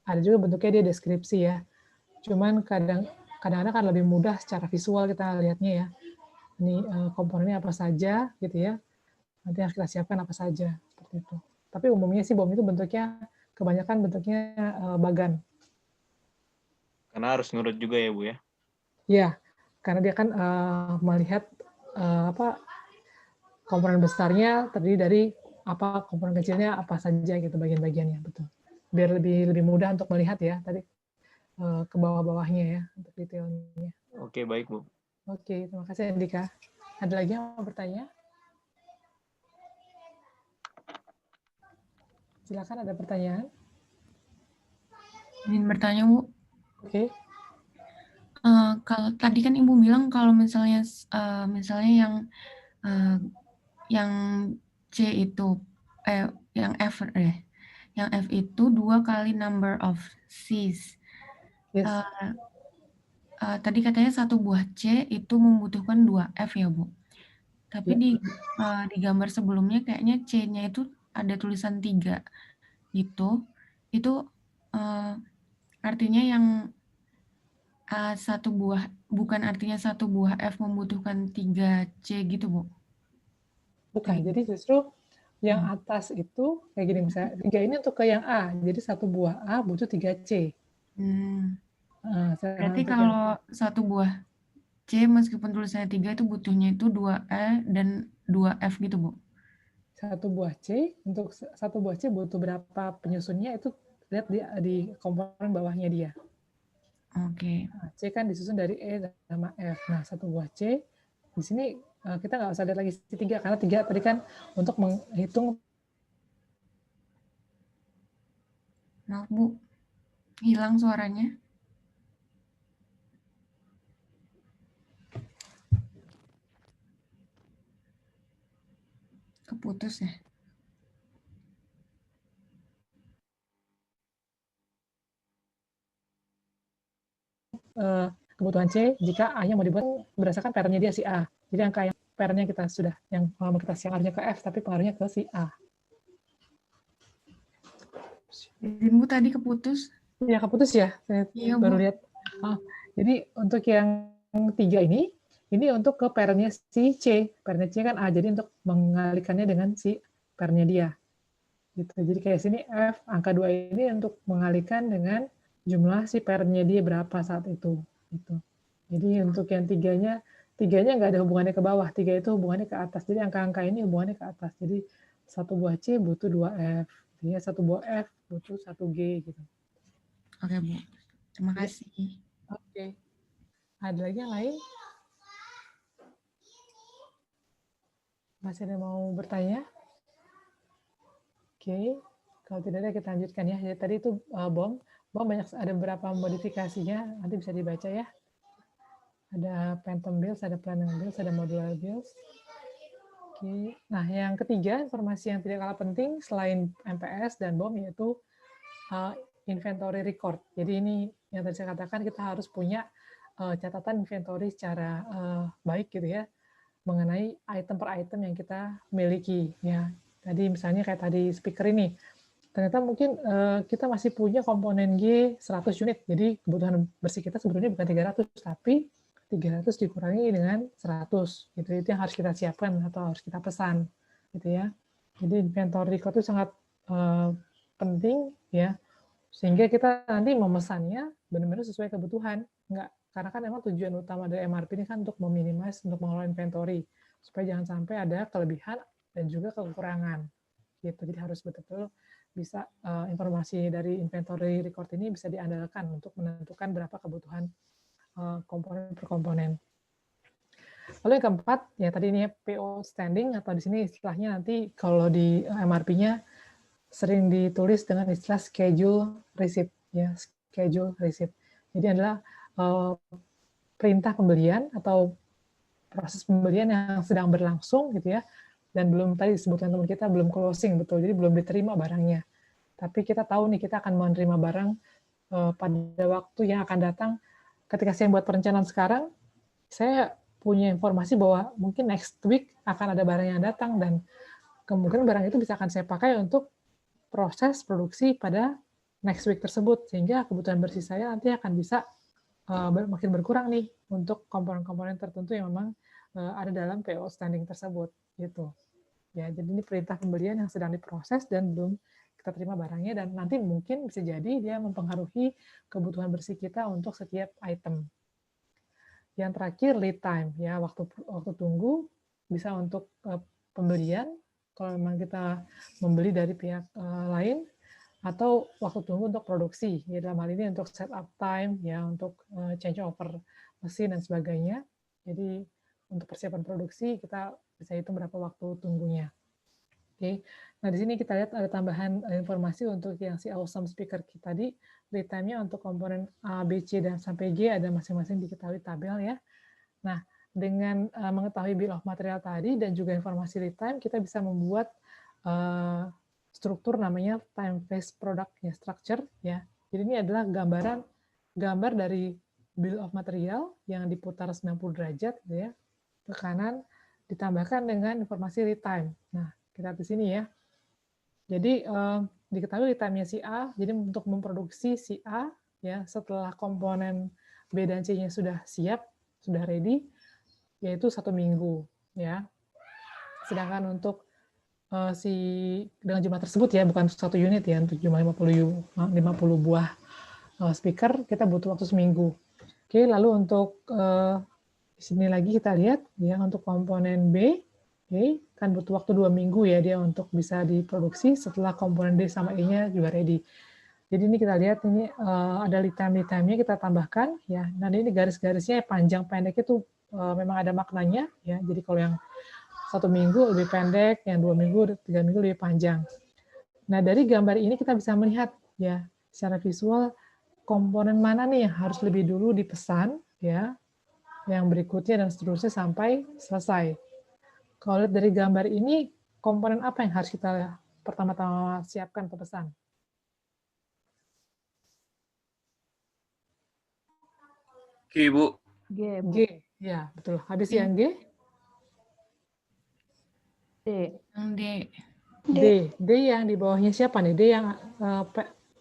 ada juga bentuknya dia deskripsi ya. Cuman kadang-kadang kan lebih mudah secara visual kita lihatnya ya. Ini komponennya apa saja gitu ya. Nanti harus kita siapkan apa saja seperti itu. Tapi umumnya sih BOM itu bentuknya kebanyakan bentuknya bagan. Karena harus nurut juga ya, Bu ya? Ya, karena dia kan melihat komponen besarnya terdiri dari apa komponen kecilnya apa saja gitu bagian-bagiannya, betul. Biar lebih mudah untuk melihat ya tadi ke bawah-bawahnya ya untuk detailnya. Oke, baik, Bu. Oke, terima kasih Andika. Ada lagi yang mau bertanya? Silakan, ada pertanyaan. Ingin bertanya, Bu. Oke. Kalau tadi kan Ibu bilang kalau misalnya yang C itu yang F yang F itu 2 kali number of C's. Yes. Tadi katanya satu buah C itu membutuhkan 2 F ya, Bu. Tapi di gambar sebelumnya kayaknya C-nya itu ada tulisan 3 gitu. Itu artinya yang bukan artinya satu buah F membutuhkan 3 C gitu, Bu? Bukan, jadi justru yang atas itu kayak gini misalnya 3 ini untuk ke yang A, jadi satu buah A butuh 3 C. Berarti kalau satu buah C meskipun tulisannya 3 itu butuhnya itu 2 E dan 2 F gitu, Bu? Satu buah C, untuk satu buah C butuh berapa penyusunnya itu lihat di komponen bawahnya dia. Oke. Nah, C kan disusun dari E sama F. Nah, satu buah C, di sini kita nggak usah lihat lagi si 3, karena 3 tadi kan untuk menghitung. Maaf, Bu. Hilang suaranya. Keputus ya? Kebutuhan C jika A-nya mau dibuat berdasarkan pattern-nya dia si A. Jadi angka yang pattern-nya kita sudah yang kita harusnya ke F tapi pengaruhnya ke si A. Ibu tadi keputus. Ya keputus ya. Saya baru lihat. Jadi untuk yang 3 ini untuk ke pattern-nya si C. Pattern-nya C kan A. Jadi untuk mengalihkannya dengan si pattern-nya dia. Gitu. Jadi kayak sini F angka 2 ini untuk mengalihkan dengan jumlah si pattern-nya dia berapa saat itu. Gitu. Jadi untuk yang tiganya nggak ada hubungannya ke bawah, 3 itu hubungannya ke atas. Jadi angka-angka ini hubungannya ke atas. Jadi satu buah C butuh 2 F. Jadi satu buah F butuh 1 G gitu. Oke, Bu. Terima kasih. Oke. Ada lagi yang lain? Masih ada yang mau bertanya? Oke. Kalau tidak ada kita lanjutkan ya. Jadi tadi itu BOM. BOM ada beberapa modifikasinya. Nanti bisa dibaca ya. Ada phantom builds, ada planning builds, ada modular builds. Oke. Nah, yang ketiga, informasi yang tidak kalah penting selain MPS dan BOM yaitu inventory record. Jadi ini yang tadi saya katakan kita harus punya catatan inventory secara baik gitu ya mengenai item per item yang kita miliki ya. Tadi misalnya kayak tadi speaker ini, ternyata mungkin kita masih punya komponen G 100 unit. Jadi kebutuhan bersih kita sebenarnya bukan 300 tapi 300 dikurangi dengan 100 gitu. Itu yang harus kita siapkan atau harus kita pesan gitu ya. Jadi inventory record itu sangat penting ya. Sehingga kita nanti memesannya benar-benar sesuai kebutuhan. Enggak, karena kan memang tujuan utama dari MRP ini kan untuk meminimais, untuk mengelola inventory. Supaya jangan sampai ada kelebihan dan juga kekurangan. Gitu. Jadi harus betul-betul bisa informasi dari inventory record ini bisa diandalkan untuk menentukan berapa kebutuhan komponen per komponen. Lalu yang keempat, ya tadi ini PO standing, atau di sini istilahnya nanti kalau di MRP-nya sering ditulis dengan istilah schedule receipt ya, schedule receipt. Jadi adalah perintah pembelian atau proses pembelian yang sedang berlangsung gitu ya, dan belum tadi disebutkan teman kita belum closing betul, jadi belum diterima barangnya. Tapi kita tahu nih kita akan menerima barang pada waktu yang akan datang. Ketika saya buat perencanaan sekarang, saya punya informasi bahwa mungkin next week akan ada barang yang datang dan kemungkinan barang itu bisa akan saya pakai untuk proses produksi pada next week tersebut, sehingga kebutuhan bersih saya nanti akan bisa makin berkurang nih untuk komponen-komponen tertentu yang memang ada dalam PO standing tersebut gitu. Ya, jadi ini perintah pembelian yang sedang diproses dan belum kita terima barangnya, dan nanti mungkin bisa jadi dia mempengaruhi kebutuhan bersih kita untuk setiap item. Yang terakhir lead time ya, waktu tunggu bisa untuk pembelian kalau memang kita membeli dari pihak lain, atau waktu tunggu untuk produksi. Ya, dalam hal ini untuk setup time, ya untuk change over mesin dan sebagainya. Jadi untuk persiapan produksi kita bisa hitung berapa waktu tunggunya. Oke. Nah di sini kita lihat ada tambahan informasi untuk yang si awesome speaker kita tadi. Lead time-nya untuk komponen A, B, C dan sampai G ada masing-masing diketahui tabel ya. Nah dengan mengetahui bill of material tadi dan juga informasi lead time, kita bisa membuat struktur namanya time phase product ya, structure ya. Jadi ini adalah gambar dari bill of material yang diputar 90 derajat gitu ya. Ke kanan ditambahkan dengan informasi lead time. Nah, kita di sini ya. Jadi diketahui lead time-nya si A, jadi untuk memproduksi si A ya setelah komponen B dan C-nya sudah siap, sudah ready, yaitu 1 minggu ya. Sedangkan untuk si dengan jumlah tersebut ya, bukan satu unit ya, untuk jumlah 50 buah speaker kita butuh waktu seminggu. Oke, lalu untuk di sini lagi kita lihat ya untuk komponen B, oke, kan butuh waktu 2 minggu ya dia untuk bisa diproduksi setelah komponen D sama E-nya juga ready. Jadi ini kita lihat ini ada lead time-nya kita tambahkan ya. Nah ini garis-garisnya panjang pendek itu memang ada maknanya ya. Jadi kalau yang 1 minggu lebih pendek, yang 2 minggu, 3 minggu lebih panjang. Nah dari gambar ini kita bisa melihat ya secara visual komponen mana nih yang harus lebih dulu dipesan ya, yang berikutnya dan seterusnya sampai selesai. Kalau lihat dari gambar ini komponen apa yang harus kita pertama-tama siapkan pesan? G, Bu. G, ya betul. Habis yang G? D. Yang D. D yang di bawahnya siapa nih? D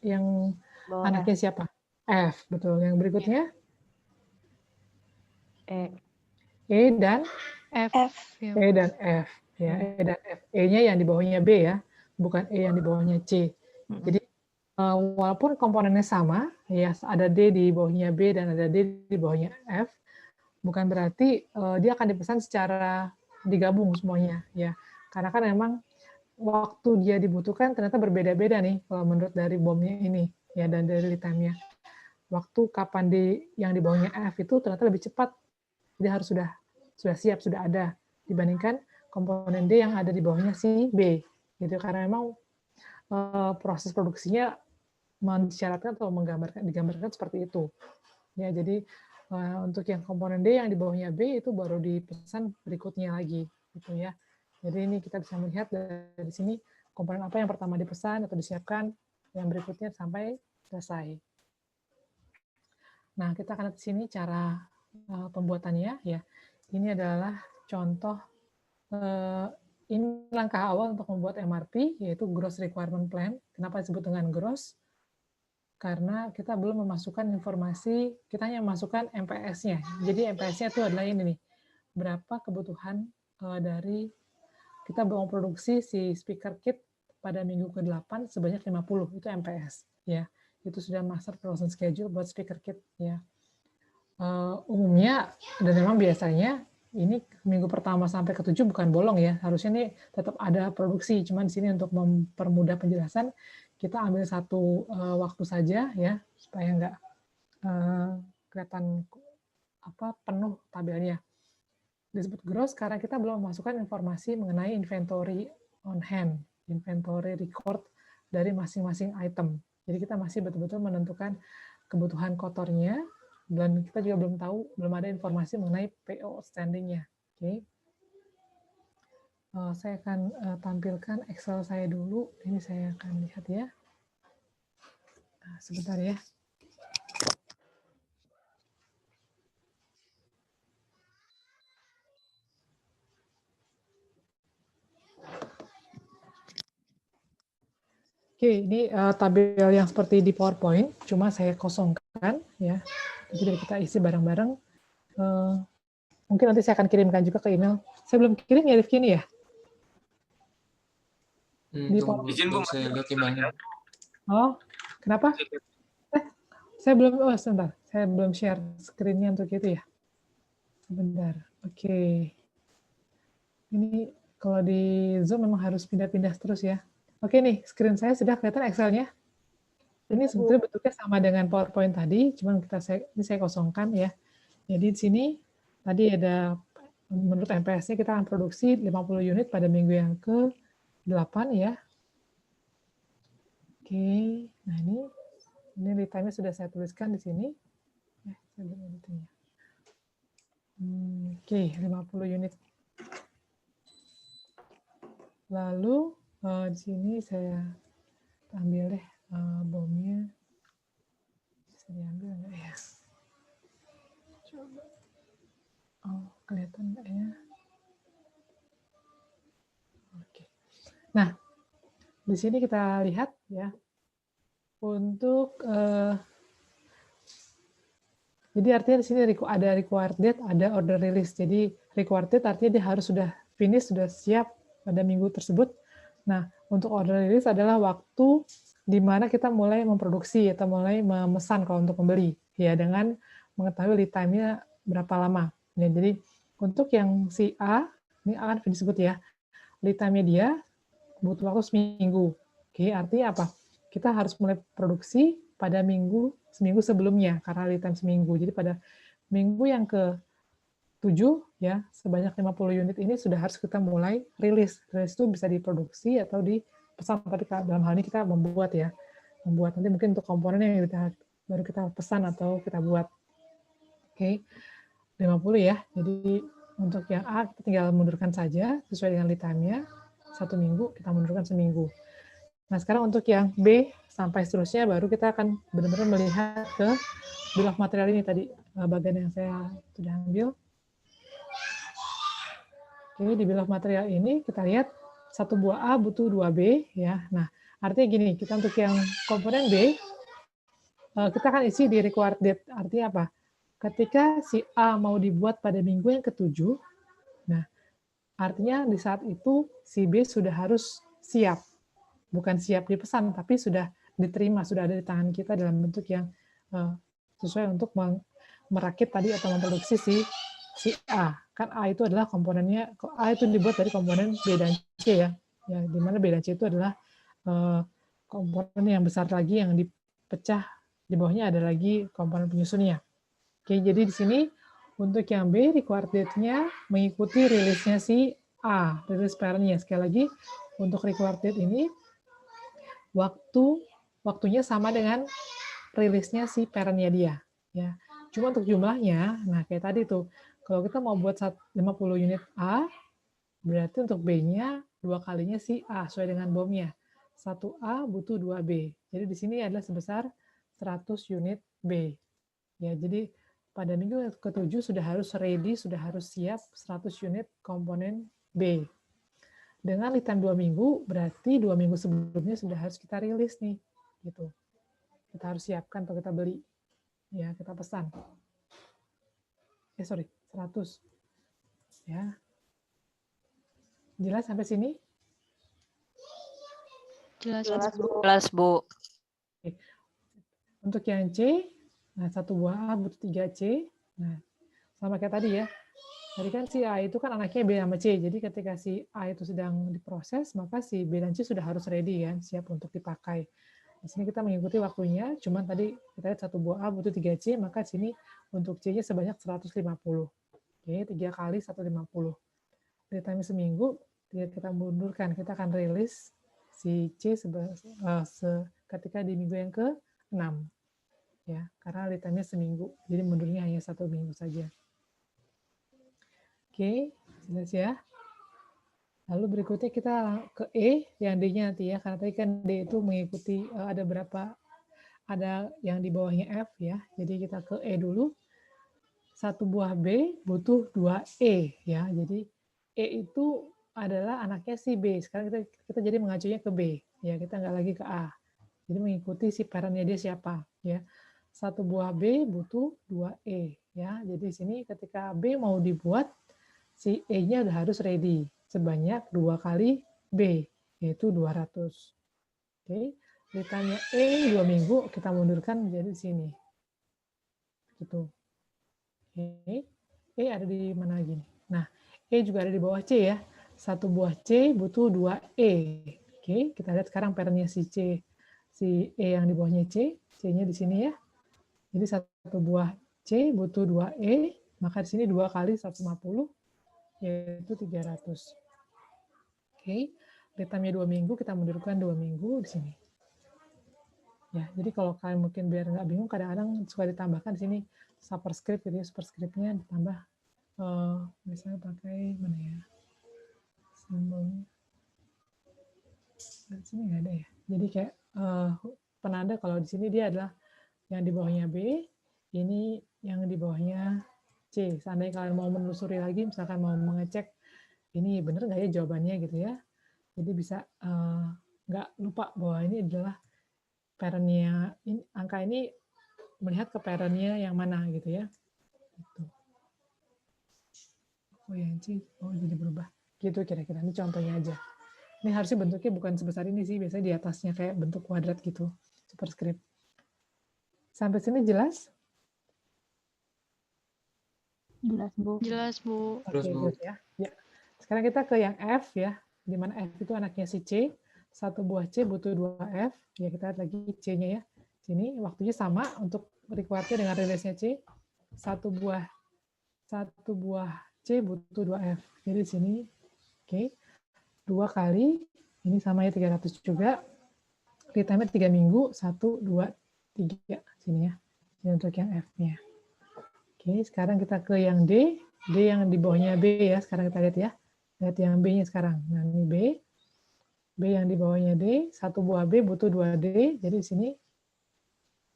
yang anaknya siapa? F, betul. Yang berikutnya? E dan F. E dan F. Ya, E dan F. E-nya yang di bawahnya B ya, bukan E yang di bawahnya C. Jadi walaupun komponennya sama, ya ada D di bawahnya B dan ada D di bawahnya F, bukan berarti dia akan dipesan secara digabung semuanya ya. Karena kan memang waktu dia dibutuhkan ternyata berbeda-beda nih kalau menurut dari bomnya ini ya, dan dari lead time-nya. Waktu kapan yang di bawahnya F itu ternyata lebih cepat, dia harus sudah siap, sudah ada dibandingkan komponen D yang ada di bawahnya si B gitu, karena memang proses produksinya mensyaratkan atau digambarkan seperti itu ya. Jadi untuk yang komponen D yang di bawahnya B itu baru dipesan berikutnya lagi gitu ya. Jadi ini kita bisa melihat dari sini komponen apa yang pertama dipesan atau disiapkan, yang berikutnya sampai selesai. Nah, kita akan lihat di sini cara pembuatannya ya. Ini adalah contoh, ini langkah awal untuk membuat MRP, yaitu Gross Requirement Plan. Kenapa disebut dengan gross? Karena kita belum memasukkan informasi, kita hanya memasukkan MPS-nya. Jadi MPS-nya itu adalah ini nih, berapa kebutuhan dari, kita mau produksi si speaker kit pada minggu ke-8 sebanyak 50, itu MPS. Ya, itu sudah master production schedule buat speaker kit. Ya. Umumnya, dan memang biasanya, ini minggu pertama sampai ke-7 bukan bolong ya, harusnya ini tetap ada produksi, cuman di sini untuk mempermudah penjelasan, kita ambil satu waktu saja ya, supaya nggak kelihatan penuh tabelnya. Disebut gross karena kita belum memasukkan informasi mengenai inventory on hand, inventory record dari masing-masing item. Jadi kita masih betul-betul menentukan kebutuhan kotornya, dan kita juga belum ada informasi mengenai PO outstanding-nya. Oke. Saya akan tampilkan Excel saya dulu. Ini saya akan lihat ya. Nah, sebentar ya. Oke, ini tabel yang seperti di PowerPoint, cuma saya kosongkan ya. Jadi kita isi bareng-bareng. Mungkin nanti saya akan kirimkan juga ke email. Saya belum kirim ya, Rifki, ini ya? Izin Bu, saya lihat emailnya. Oh, kenapa? Saya belum, sebentar. Saya belum share screen-nya untuk itu ya. Sebentar. Oke. Ini kalau di Zoom memang harus pindah-pindah terus ya. Oke nih, screen saya sudah kelihatan Excel-nya. Ini sebetulnya bentuknya sama dengan PowerPoint tadi, cuman ini saya kosongkan ya. Jadi di sini tadi ada, menurut MPS-nya kita akan produksi 50 unit pada minggu yang ke-8 ya. Oke, nah ini lead time-nya sudah saya tuliskan di sini. Saya belum editnya. Oke, 50 unit. Lalu di sini saya ambil deh bomnya. Bisa diambil nggak ya? Coba. Oh, kelihatan nggak ya? Oke. Nah, di sini kita lihat ya. Untuk jadi artinya di sini ada required date, ada order release. Jadi required date artinya dia harus sudah finish, sudah siap pada minggu tersebut. Nah, untuk order release adalah waktu di mana kita mulai memproduksi atau mulai memesan kalau untuk pembeli ya, dengan mengetahui lead time-nya berapa lama. Ya, jadi untuk yang si A, ini akan disebut ya, lead time-nya dia butuh waktu seminggu. Oke, artinya apa? Kita harus mulai produksi pada seminggu sebelumnya, karena lead time seminggu. Jadi pada minggu yang ke-7, ya, sebanyak 50 unit ini sudah harus kita mulai rilis. Rilis itu bisa diproduksi atau dipesan, tapi dalam hal ini kita membuat ya. Membuat, nanti mungkin untuk komponen yang baru kita pesan atau kita buat. Oke, 50 ya. Jadi untuk yang A, kita tinggal mundurkan saja sesuai dengan lead time-nya. 1 minggu, kita mundurkan seminggu. Nah, sekarang untuk yang B sampai seterusnya, baru kita akan benar-benar melihat ke bill of material ini tadi, bagian yang saya sudah ambil. Oke, di bill of material ini kita lihat satu buah A butuh 2B ya. Nah, artinya gini, kita untuk yang komponen B, kita akan isi di required date. Artinya apa? Ketika si A mau dibuat pada minggu yang ke-7, nah, artinya di saat itu si B sudah harus siap. Bukan siap dipesan, tapi sudah diterima, sudah ada di tangan kita dalam bentuk yang sesuai untuk merakit tadi atau memproduksi si A. Kan A itu adalah komponennya, A itu dibuat dari komponen B dan C ya. Ya, di mana B dan C itu adalah komponen yang besar lagi yang dipecah, di bawahnya ada lagi komponen penyusunnya. Oke, jadi di sini untuk yang B, required date-nya mengikuti rilisnya si A, rilis parent-nya. Sekali lagi, untuk required date ini, waktunya sama dengan rilisnya si parent-nya dia. Ya. Cuma untuk jumlahnya, nah kayak tadi tuh, kalau kita mau buat 50 unit A, berarti untuk B-nya 2 kalinya si A, sesuai dengan BOM-nya. 1A butuh 2B. Jadi di sini adalah sebesar 100 unit B. Ya, jadi pada minggu ke-7 sudah harus ready, sudah harus siap 100 unit komponen B. Dengan lead time 2 minggu, berarti 2 minggu sebelumnya sudah harus kita rilis nih. Gitu. Kita harus siapkan atau kita beli. Ya, kita pesan. 100. Ya. Jelas sampai sini? Jelas, Bu. Jelas, Bu. Oke. Untuk yang C, nah 1 buah A butuh 3 C. Nah, sama kayak tadi ya. Tadi kan si A itu kan anaknya B sama C. Jadi ketika si A itu sedang diproses, maka si B dan C sudah harus ready kan, siap untuk dipakai. Di sini kita mengikuti waktunya, cuman tadi kita lihat 1 buah A butuh 3 C, maka di sini untuk C-nya sebanyak 150. Oke, 3 kali 150. Lead time seminggu, kita mundurkan, kita akan rilis si C ketika di minggu yang ke-6. Ya, karena lead time-nya seminggu, jadi mundurnya hanya 1 minggu saja. Oke, jelas ya. Lalu berikutnya kita ke E, yang D-nya nanti ya, karena tadi kan D itu mengikuti ada yang di bawahnya F ya, jadi kita ke E dulu. 1 buah B butuh 2 E ya, jadi E itu adalah anaknya si B. Sekarang kita jadi mengacunya ke B ya, kita nggak lagi ke A. Jadi mengikuti si parent-nya dia siapa ya. 1 buah B butuh 2 E ya. Jadi di sini ketika B mau dibuat, si E-nya udah harus ready sebanyak 2 kali B, yaitu 200. Oke, lead time-nya E 2 minggu, kita mundurkan menjadi sini. Gitu. Oke, E ada di mana lagi nih? Nah, E juga ada di bawah C ya. 1 buah C butuh 2 E. Oke, kita lihat sekarang parent-nya si C. Si E yang di bawahnya C, C-nya di sini ya. Jadi 1 buah C butuh 2 E, maka di sini 2 kali 150, yaitu 300. Oke, lead time-nya 2 minggu, kita mundurkan 2 minggu di sini. Ya, jadi kalau kalian mungkin biar nggak bingung, kadang-kadang suka ditambahkan di sini superscript, jadi superscript-nya ditambah, misalnya pakai mana ya, simbolnya. Di sini nggak ada ya. Jadi kayak penanda kalau di sini dia adalah yang di bawahnya B, ini yang di bawahnya C. Seandainya kalian mau menelusuri lagi, misalkan mau mengecek ini benar nggak ya jawabannya gitu ya. Jadi bisa nggak lupa bahwa ini adalah parent-nya, angka ini melihat ke parent-nya yang mana gitu ya. Gitu. Oh yang C, oh jadi berubah. Gitu kira-kira, ini contohnya aja. Ini harusnya bentuknya bukan sebesar ini sih, biasanya di atasnya kayak bentuk kuadrat gitu, superscript. Sampai sini jelas? Jelas, Bu. Jelas, Bu. Oke, jelas ya. Ya. Sekarang kita ke yang F ya, di mana F itu anaknya si C. 1 buah C butuh 2 F. Ya, kita lihat lagi C-nya ya. Sini waktunya sama untuk required-nya dengan rilisnya C. 1 buah C butuh 2 F. Jadi di sini, oke. 2 kali, ini sama ya 300 juga. Lead time-nya 3 minggu, 1, 2, 3. Sini ya. Ini untuk yang F-nya. Oke, sekarang kita ke yang D. D yang di bawahnya B ya. Sekarang kita lihat ya. Lihat yang B-nya sekarang. Nah, ini B. B yang di bawahnya D. 1 buah B butuh 2D. Jadi di sini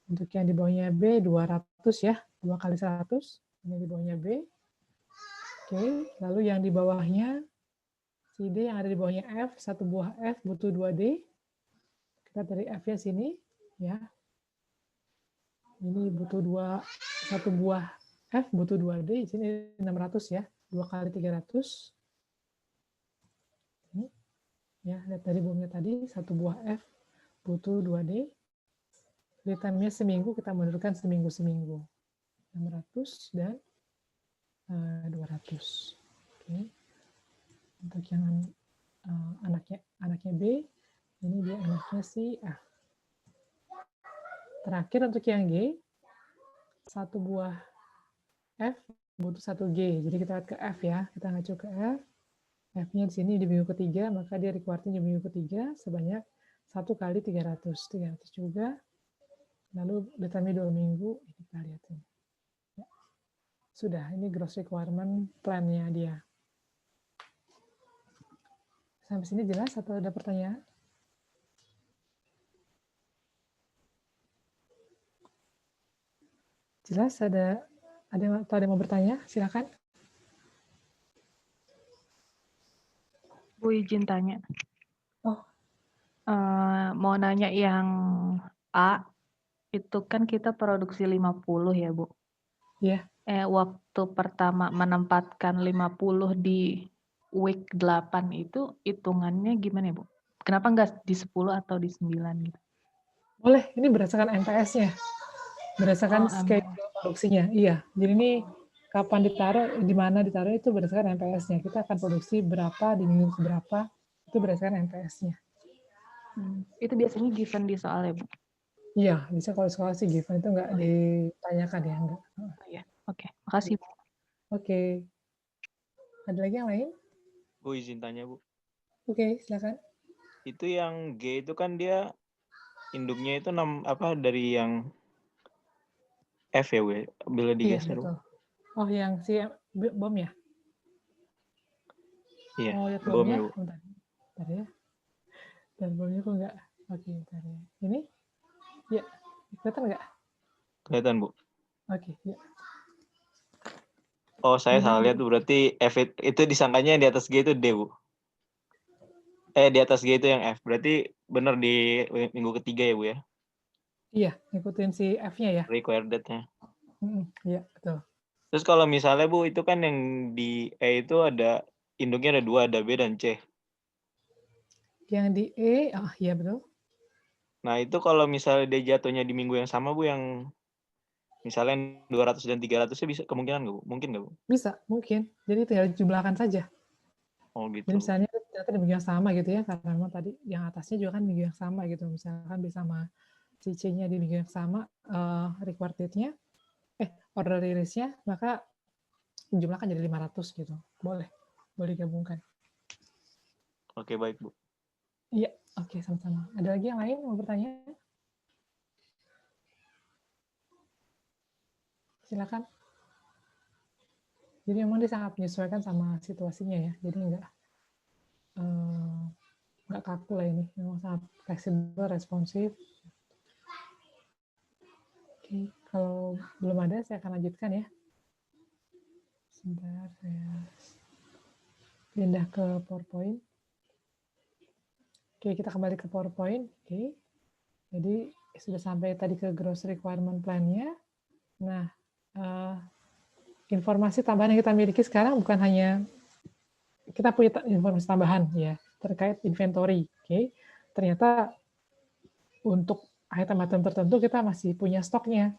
untuk yang di bawahnya B 200 ya. 2 kali 100. Ini di bawahnya B. Oke, lalu yang di bawahnya si D yang ada di bawahnya F. 1 buah F butuh 2D. Kita dari F-nya sini ya. Ini butuh 1 buah F butuh 2D, di sini 600 ya, 2 kali 300. Ini, ya, lihat dari bomnya tadi, 1 buah F butuh 2D. Lead time-nya seminggu, kita mundurkan seminggu-seminggu. 600 dan 200. Oke. Untuk yang anaknya B, ini dia anaknya si F. Terakhir untuk yang G, 1 buah F butuh 1 G. Jadi kita lihat ke F ya, kita ngacu ke F. F-nya di sini di minggu ketiga, maka dia requirednya di minggu ketiga sebanyak 1 kali 300. 300 juga. Lalu ditambah 2 minggu, ini kita lihat ini. Ya. Sudah, ini gross requirement plan-nya dia. Sampai sini jelas atau ada pertanyaan? Jelas, ada yang mau bertanya? Silakan. Bu izin tanya. Oh. Mau nanya yang A, itu kan kita produksi 50 ya, Bu? Iya. Waktu pertama menempatkan 50 di week 8 itu hitungannya gimana ya, Bu? Kenapa nggak di 10 atau di 9 gitu? Boleh, ini berdasarkan MPS-nya. Berdasarkan schedule produksinya. Iya, jadi ini kapan ditaruh, di mana ditaruh itu berdasarkan MPS-nya. Kita akan produksi berapa di minggu berapa, itu berdasarkan MPS-nya. Itu biasanya given di soal ya, Bu? Iya, bisa kalau sekolah sih given itu nggak ditanyakan ya, enggak. Iya, oke. Makasih, Bu. Oke. Ada lagi yang lain? Bu izin tanya, Bu. Oke, silakan. Itu yang G itu kan dia induknya itu dari yang F ya, Bu? Bila digeser. Iya, betul. Oh, yang si bom ya? Iya, oh, lihat bomnya, Bu. Bentar ya. Dan bomnya kok enggak? Oke, bentar ya. Ini? Ya, kelihatan nggak? Kelihatan, Bu. Oke, ya. Oh, saya salah lihat tuh. Berarti F itu disangkanya di atas G itu D, Bu. Di atas G itu yang F. Berarti benar di minggu ketiga ya, Bu ya? Iya, ngikutin si F-nya ya. Required date-nya. Iya, betul. Terus kalau misalnya, Bu, itu kan yang di E itu ada induknya ada 2, ada B dan C. Yang di E, iya betul. Nah, itu kalau misalnya dia jatuhnya di minggu yang sama, Bu, yang misalnya 200 dan 300-nya bisa kemungkinan nggak, Bu? Mungkin nggak, Bu? Bisa, mungkin. Jadi tinggal jumlahkan saja. Oh, gitu. Jadi misalnya ternyata di minggu yang sama gitu ya, karena memang tadi yang atasnya juga kan minggu yang sama gitu. Misalkan bisa sama si C-nya di minggu yang sama, required date-nya, order release-nya, maka jumlahkan jadi 500 gitu. Boleh digabungkan. Oke, baik, Bu. Iya, oke, sama-sama. Ada lagi yang lain mau bertanya? Silakan. Jadi memang dia sangat menyesuaikan sama situasinya ya. Jadi nggak kaku lah ini. Memang sangat fleksibel, responsif. Oke, kalau belum ada saya akan lanjutkan ya. Sebentar, saya pindah ke PowerPoint. Oke, kita kembali ke PowerPoint. Oke, jadi sudah sampai tadi ke gross requirement plan-nya. Nah, informasi tambahan yang kita miliki sekarang bukan hanya kita punya informasi tambahan ya terkait inventory. Oke, ternyata untuk item-item tertentu kita masih punya stoknya,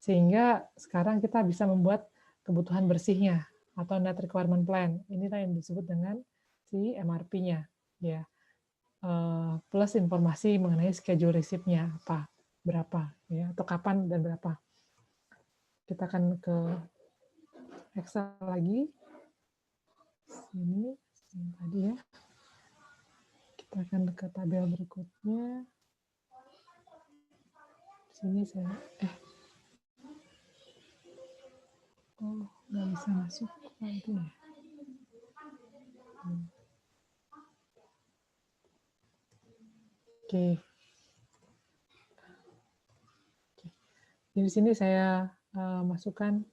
sehingga sekarang kita bisa membuat kebutuhan bersihnya atau net requirement plan. Inilah yang disebut dengan si MRP-nya, ya. Plus informasi mengenai schedule receipt-nya apa, berapa, ya, atau kapan dan berapa. Kita akan ke Excel lagi. Sini tadi ya. Kita akan ke tabel berikutnya. Sini saya nggak bisa masuk itu ya. Oke. Di sini saya masukkan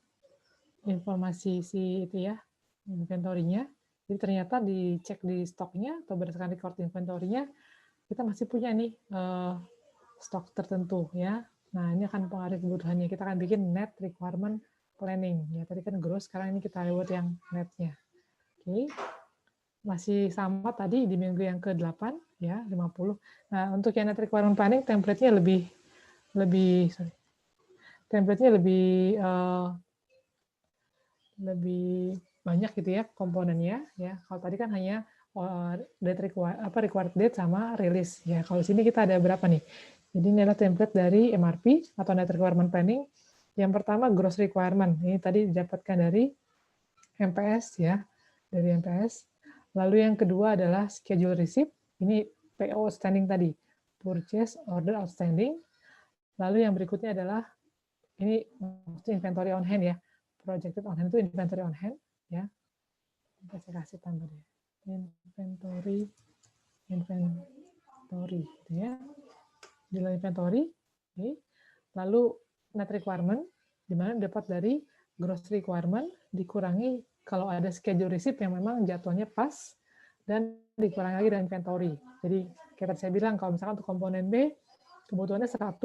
informasi si itu ya, inventory-nya. Jadi ternyata dicek di stoknya atau berdasarkan record inventory-nya, kita masih punya nih stok tertentu ya. Nah, ini akan mempengaruhi kebutuhannya. Kita akan bikin net requirement planning. Ya, tadi kan gross, sekarang ini kita lewat yang net-nya. Oke. Masih sama tadi di minggu yang ke-8 ya, 50. Nah, untuk yang net requirement planning template-nya lebih lebih banyak gitu ya komponennya ya. Kalau tadi kan hanya required date sama release. Ya, kalau sini kita ada berapa nih? Jadi ini adalah template dari MRP atau Net Requirement Planning. Yang pertama gross requirement. Ini tadi didapatkan dari MPS ya, dari MPS. Lalu yang kedua adalah schedule receipt. Ini PO outstanding tadi, purchase order outstanding. Lalu yang berikutnya adalah ini inventory on hand ya. Projected on hand itu inventory on hand ya. Saya kasih tambah deh. Inventory gitu ya. Di dalam inventory. Okay. Lalu net requirement di mana dapat dari gross requirement dikurangi kalau ada schedule receipt yang memang jadwalnya pas dan dikurangi lagi dari inventory. Jadi kayak saya bilang kalau misalkan untuk komponen B kebutuhannya 100,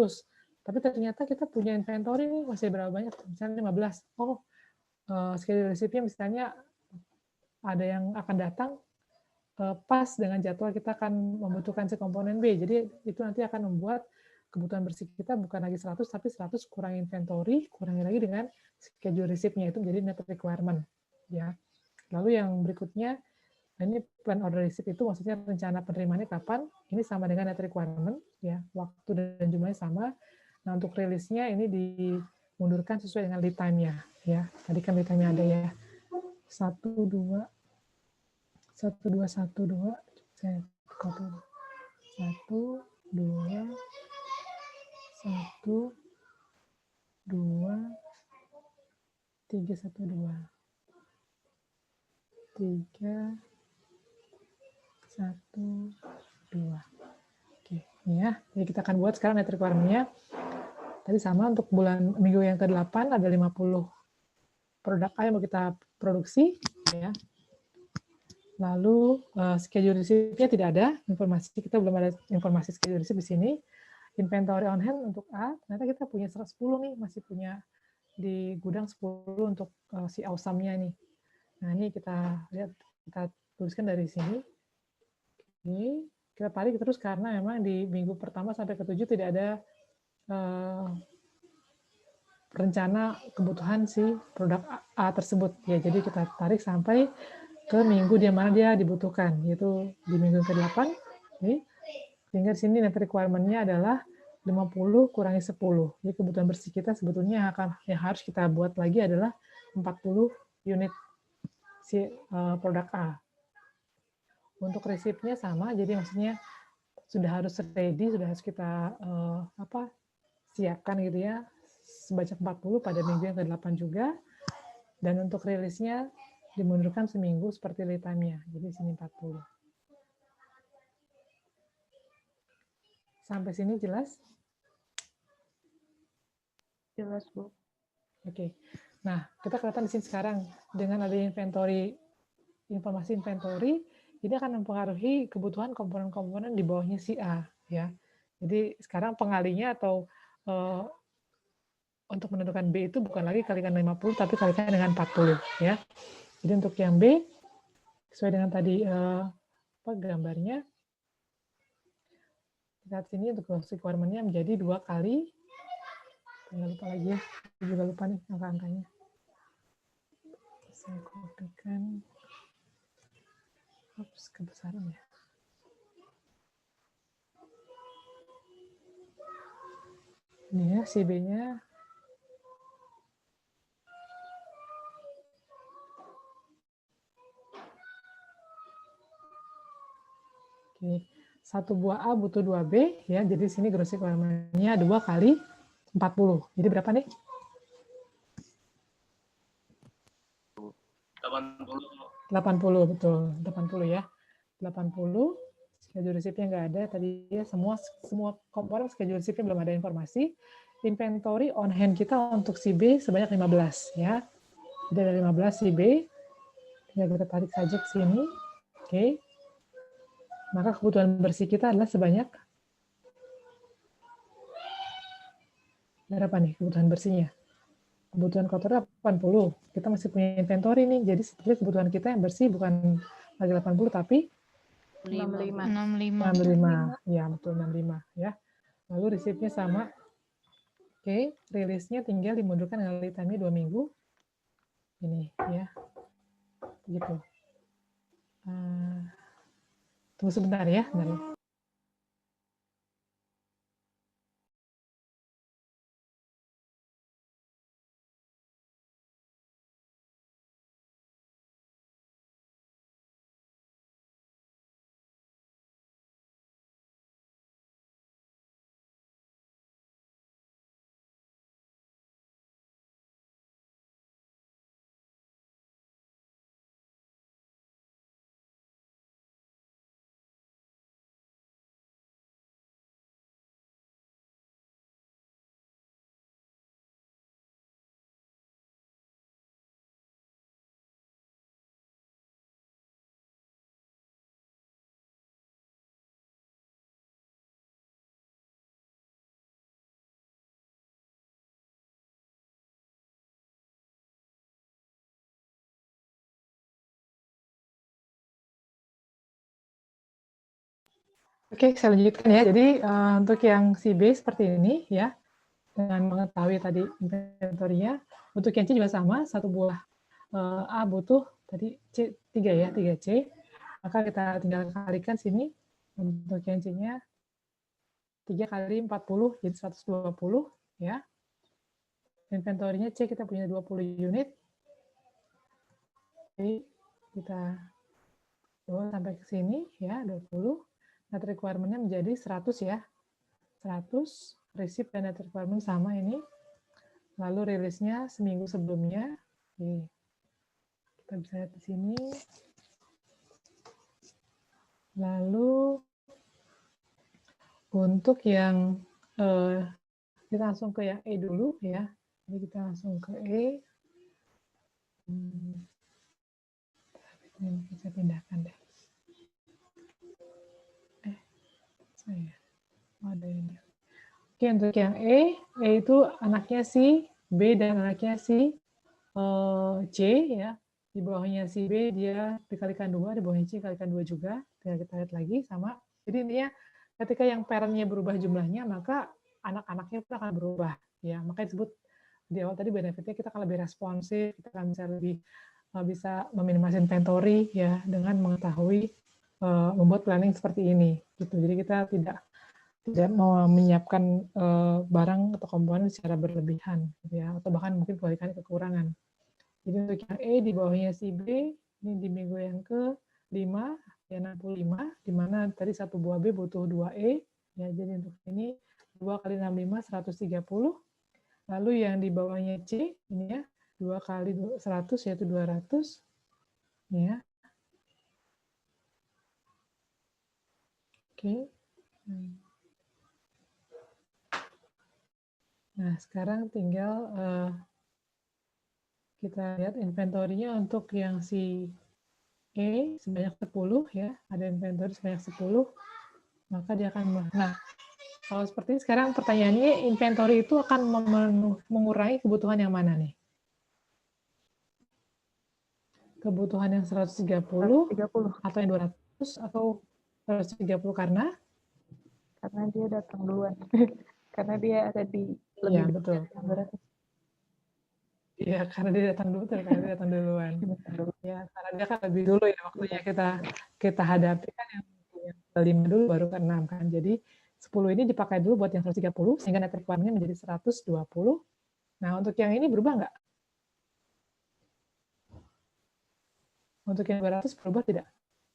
tapi ternyata kita punya inventory nih masih berapa banyak? Misalnya 15. Oh, schedule receipt-nya misalnya ada yang akan datang pas dengan jadwal kita akan membutuhkan si komponen B. Jadi itu nanti akan membuat kebutuhan bersih kita bukan lagi 100, tapi 100 kurangi inventory, kurangi lagi dengan schedule receipt-nya itu menjadi net requirement. Ya. Lalu yang berikutnya, ini plan order receipt itu maksudnya rencana penerimaannya kapan, ini sama dengan net requirement, ya, waktu dan jumlahnya sama. Nah, untuk rilisnya ini dimundurkan sesuai dengan lead time-nya. Ya. Tadi kan lead time-nya ada ya. 1, 2, saya copy. 1, 2, 1, 2, 3, 1, 2. 3, 1, 2. Oke, ini ya. Jadi kita akan buat sekarang net requirement-nya. Tadi sama untuk minggu yang ke-8 ada 50 produk A yang mau kita produksi ya. Lalu schedule receipt-nya tidak ada, kita belum ada informasi schedule receipt di sini. Inventory on hand untuk A, ternyata kita punya 10 nih, masih punya di gudang 10 untuk si awesome-nya nih. Nah, ini kita lihat, kita tuliskan dari sini. Oke, kita tarik terus karena memang di minggu pertama sampai ke-7 tidak ada rencana kebutuhan si produk A tersebut. Ya, jadi kita tarik sampai ke minggu di mana dia dibutuhkan, yaitu di minggu ke-8. Oke. Sehingga di sini net requirement-nya adalah 50 kurangi 10. Jadi kebutuhan bersih kita sebetulnya yang harus kita buat lagi adalah 40 unit si produk A. Untuk resipnya sama, jadi maksudnya sudah harus ready, sudah harus kita siapkan gitu ya, sebanyak 40 pada minggu yang ke-8 juga. Dan untuk rilisnya dimundurkan seminggu seperti lead time-nya. Jadi sini 40. Sampai sini jelas? Jelas, Bu. Oke. Nah, kita kelihatan di sini sekarang dengan ada inventory, informasi inventory, ini akan mempengaruhi kebutuhan komponen-komponen di bawahnya si A, ya. Jadi sekarang pengalinya atau untuk menentukan B itu bukan lagi kalikan 50, tapi kalikan dengan 40, ya. Jadi untuk yang B, sesuai dengan tadi gambarnya, lihat sini untuk gross requirement-nya menjadi 2 kali, nggak lupa lagi ya, saya juga lupa nih angka-angkanya. Saya kopikan, kebesaran ya. Ini ya, si B-nya. Oke, 1 buah A butuh 2 B, ya. Jadi sini gross requirement-nya 2 kali 40. Jadi berapa nih? 80, betul. 80 ya. 80. Schedule receipt-nya nggak ada. Tadi ya semua komponen schedule receipt-nya belum ada informasi. Inventory on hand kita untuk si B sebanyak 15 ya. Jadi ada 15 si B. Tinggal kita tarik saja ke sini. Oke. Maka kebutuhan bersih kita adalah sebanyak berapa nih kebutuhan bersihnya? Kebutuhan kotor 80. Kita masih punya inventory nih. Jadi sebetulnya kebutuhan kita yang bersih bukan lagi 80 tapi 65. Ya, betul 65 ya. Lalu receipt-nya sama. Oke, rilisnya tinggal dimundurkan dengan lead time-nya 2 minggu. Ini ya. Gitu. Tunggu sebentar ya. Bentar ya. Oke, saya lanjutkan ya. Jadi untuk yang si B seperti ini ya, dengan mengetahui tadi inventory-nya, untuk yang C juga sama, satu buah A butuh tadi C 3 ya, 3C. Maka kita tinggal kalikan sini untuk yang C-nya 3 kali 40 jadi 120 ya. Inventory-nya C kita punya 20 unit. Jadi kita bawa sampai ke sini ya, 20. Net requirement-nya menjadi 100 ya. 100, receipt dan net requirement sama ini. Lalu rilisnya seminggu sebelumnya. Oke. Kita bisa lihat di sini. Lalu untuk yang kita langsung ke yang E dulu ya. Jadi kita langsung ke E. Ini saya pindahkan deh. Saya ada ini. Oke, untuk yang E itu anaknya si B dan anaknya si C ya. Di bawahnya si B dia dikalikan 2, di bawahnya C dikalikan 2 juga. Tinggal kita lihat lagi sama. Jadi intinya ketika yang parent-nya berubah jumlahnya, maka anak-anaknya pun akan berubah. Ya, makanya disebut di awal tadi benefitnya kita akan lebih responsif, kita akan bisa meminimasi inventory ya dengan mengetahui membuat planning seperti ini gitu. Jadi kita tidak mau menyiapkan barang atau komponen secara berlebihan gitu ya, atau bahkan mungkin kebalikannya kekurangan. Jadi untuk yang E di bawahnya si B ini di minggu yang ke-5 ya 65, di mana tadi satu buah B butuh 2E ya. Jadi untuk ini 2 kali 65 130. Lalu yang di bawahnya C ini ya 2 kali 100 yaitu 200 ya. Oke. Nah, sekarang tinggal kita lihat inventory-nya untuk yang si E sebanyak 10 ya. Ada inventory sebanyak 10. Maka dia akan nah, kalau seperti ini sekarang pertanyaannya inventory itu akan mengurangi kebutuhan yang mana nih? Kebutuhan yang 130 atau yang 200 atau 130 karena dia datang duluan. Karena dia ada di iya, betul. Iya, karena dia datang dulu, karena dia datang duluan. Ya, karena dia kan lebih dulu ya waktunya kita hadapi kan yang 5 dulu baru ke 6 kan. Jadi 10 ini dipakai dulu buat yang 130 sehingga net requirement-nya menjadi 120. Nah, untuk yang ini berubah nggak? Untuk yang 200 berubah tidak?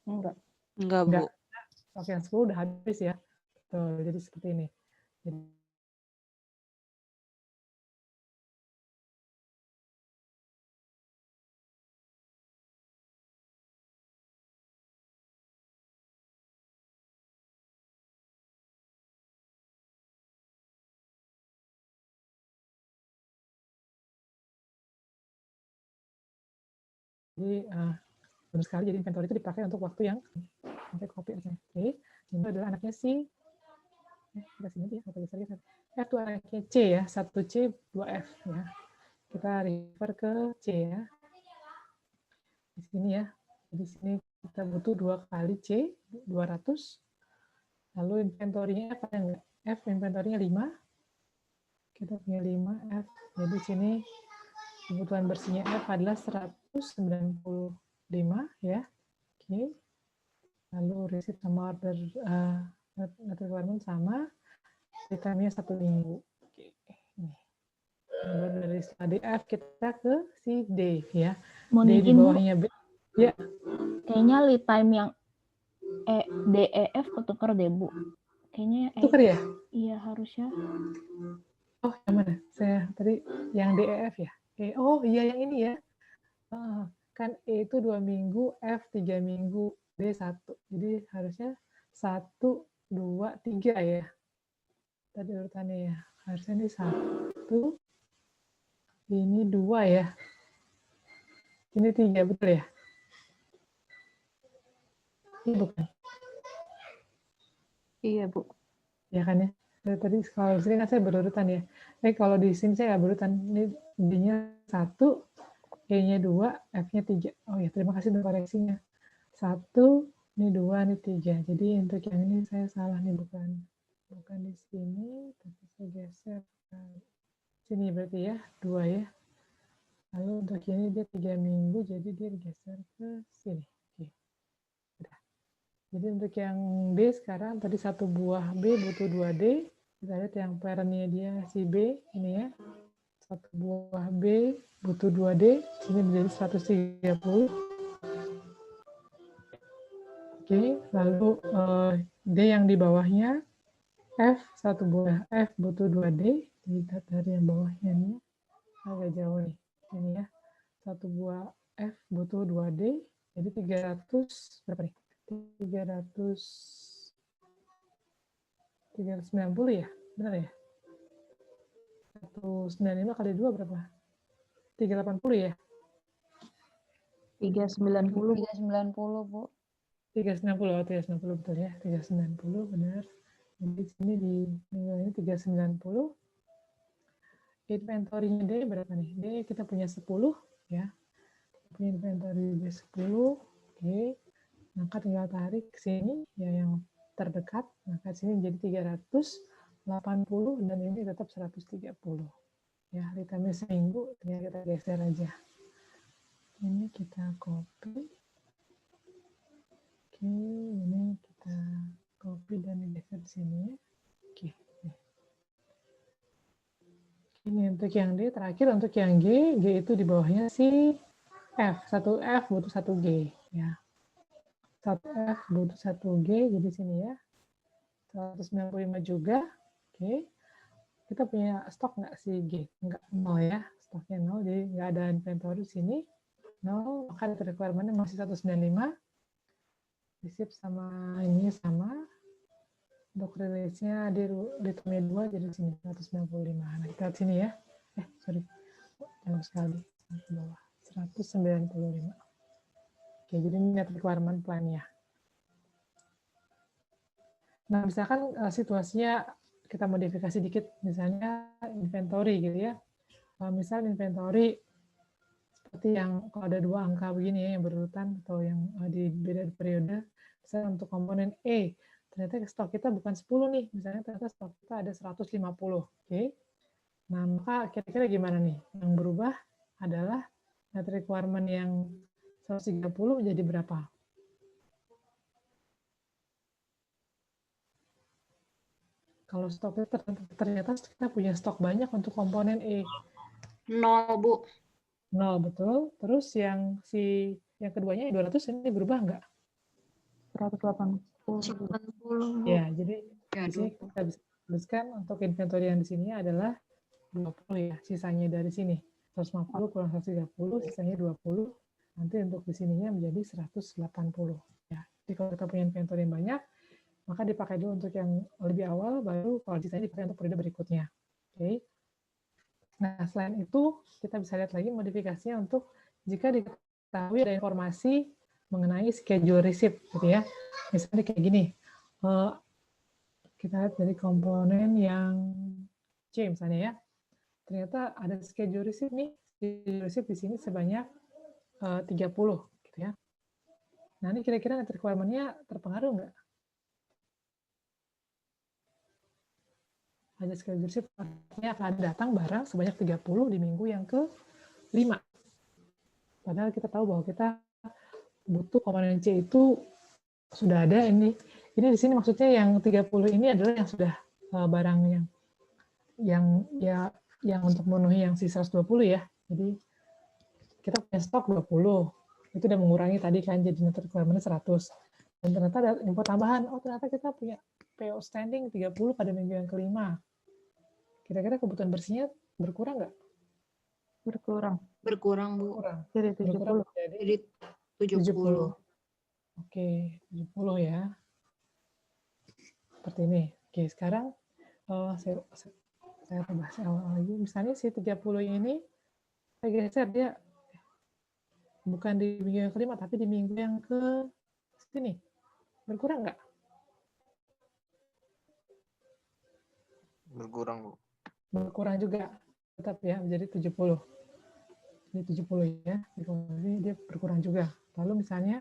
Enggak. Enggak, Bu. Oke, yang 10 udah habis ya. Tuh, jadi seperti ini. Jadi benar sekali, jadi inventory itu dipakai untuk waktu yang sampai copy aja. Oke, ini adalah anaknya si kita sini aja, apa geser F itu anaknya C ya, 1C 2F ya. Kita refer ke C ya. Di sini ya. Di sini kita butuh 2 kali C 200. Lalu inventory-nya apa enggak? F inventory-nya 5. Kita punya 5 F. Jadi di sini kebutuhan bersihnya F adalah 195 ya. Oke. Lalu receipt sama order net requirement sama, lead time-nya 1 minggu. Oke. Nih. Lalu dari setelah DF kita ke si D ya. Mau D di izin, Bu. bawahnya B. Ya. Kayaknya lead time yang DEF ketuker deh, Bu. Kayaknya Tuker ya? Iya, harusnya. Oh, yang mana? Saya tadi yang DEF ya? Oh, iya yang ini ya. Kan E itu 2 minggu, F 3 minggu, D 1. Jadi harusnya 1, 2, 3 ya. Tadi urutannya ya. Harusnya ini 1, ini 2 ya. Ini 3, betul ya? Ini bukan? Iya, Bu. Ya kan ya? Tadi kalau di sini kan saya berurutan ya. Kalau di sini saya nggak berurutan. Ini D-nya 1, E-nya 2, F-nya 3. Oh ya, terima kasih untuk koreksinya. 1, ini 2, ini 3. Jadi untuk yang ini saya salah nih, bukan di sini, tapi saya geser ke sini berarti ya, 2 ya. Lalu untuk ini dia 3 minggu, jadi dia digeser ke sini. Oke. Udah. Jadi untuk yang D sekarang, tadi 1 buah B butuh 2D. Kita lihat yang parent-nya dia si B, ini ya. 1 buah B butuh 2D, ini menjadi 130. Oke, lalu D yang di bawahnya, F, 1 buah F butuh 2D, lihat dari yang bawahnya ini, agak jauh nih, ini ya, 1 buah F butuh 2D, jadi 300, berapa nih? 390 ya? Benar ya? 195 kali 2 berapa? 380 ya? 390. 390, Bu. 390, 390 betul ya, 390 benar. Jadi sini di minggu ini 390. Inventory-nya D berapa nih? D kita punya 10 ya. Punya inventory D10. Oke. Maka tinggal tarik ke sini ya yang terdekat, maka sini jadi 380 dan ini tetap 130. Ya, ditambah seminggu tinggal kita geser aja. Ini kita copy. Oke, ini kita copy dan geser di sini ya. Oke. Ini untuk yang D, terakhir untuk yang G, G itu di bawahnya si F, 1F butuh 1G ya. 1F butuh 1G, jadi sini ya. 195 juga. Oke. Kita punya stok nggak si G? Nggak, 0 ya. Stoknya 0, jadi nggak ada inventory di sini. 0, maka requirement-nya masih 195. Receipt sama ini sama. Untuk release-nya di return 2 jadi sini 195. Nah, kita lihat sini ya. Sorry. Jauh sekali. Ke bawah. 195. Oke, jadi ini net requirement plan-nya. Nah, misalkan situasinya kita modifikasi dikit, misalnya inventory gitu ya. Misal inventory seperti yang kalau ada 2 angka begini ya, yang berurutan atau yang di beda periode, misalnya untuk komponen E, ternyata stok kita bukan 10 nih, misalnya ternyata stok kita ada 150. Oke. Nah, maka kira-kira gimana nih? Yang berubah adalah net requirement yang 130 menjadi berapa? Kalau stok kita ternyata kita punya stok banyak untuk komponen E. 0, Bu. 0, betul. Terus yang keduanya 200 ini berubah nggak? 180. Ya, jadi di sini kita bisa tuliskan untuk inventory yang di sini adalah 20 ya. Sisanya dari sini 150 kurang 130, sisanya 20. Nanti untuk di sininya menjadi 180 ya. Jadi kalau kita punya inventory yang banyak, maka dipakai dulu untuk yang lebih awal, baru kalau sisanya dipakai untuk periode berikutnya. Oke. Nah, selain itu, kita bisa lihat lagi modifikasinya untuk jika diketahui ada informasi mengenai schedule receipt, gitu ya. Misalnya kayak gini, kita lihat dari komponen yang C misalnya ya. Ternyata ada schedule receipt nih, schedule receipt di sini sebanyak 30, gitu ya. Nah, ini kira-kira net requirement-nya terpengaruh nggak? Ada schedule receipt artinya akan datang barang sebanyak 30 di minggu yang ke-5. Padahal kita tahu bahwa kita butuh komponen C itu sudah ada ini di sini maksudnya yang 30 ini adalah yang sudah barang yang untuk memenuhi yang sisa 120 ya. Jadi kita punya stok 20. Itu udah mengurangi tadi kan jadi net requirement 100. Dan ternyata ada info tambahan, ternyata kita punya PO standing 30 pada minggu yang kelima. Kira-kira kebutuhan bersihnya berkurang nggak? Berkurang. Berkurang, Bu. Kurang. Jadi 70. Berkurang Jadi 70. Oke, 70 ya. Seperti ini. Oke, sekarang saya bahas lagi. Misalnya si 30 ini saya geser dia bukan di minggu yang kelima, tapi di minggu yang ke sini. Berkurang nggak? Berkurang, Bu. Berkurang juga. Tetap ya, menjadi 70. Jadi 70 ya. Jadi dia berkurang juga. Lalu misalnya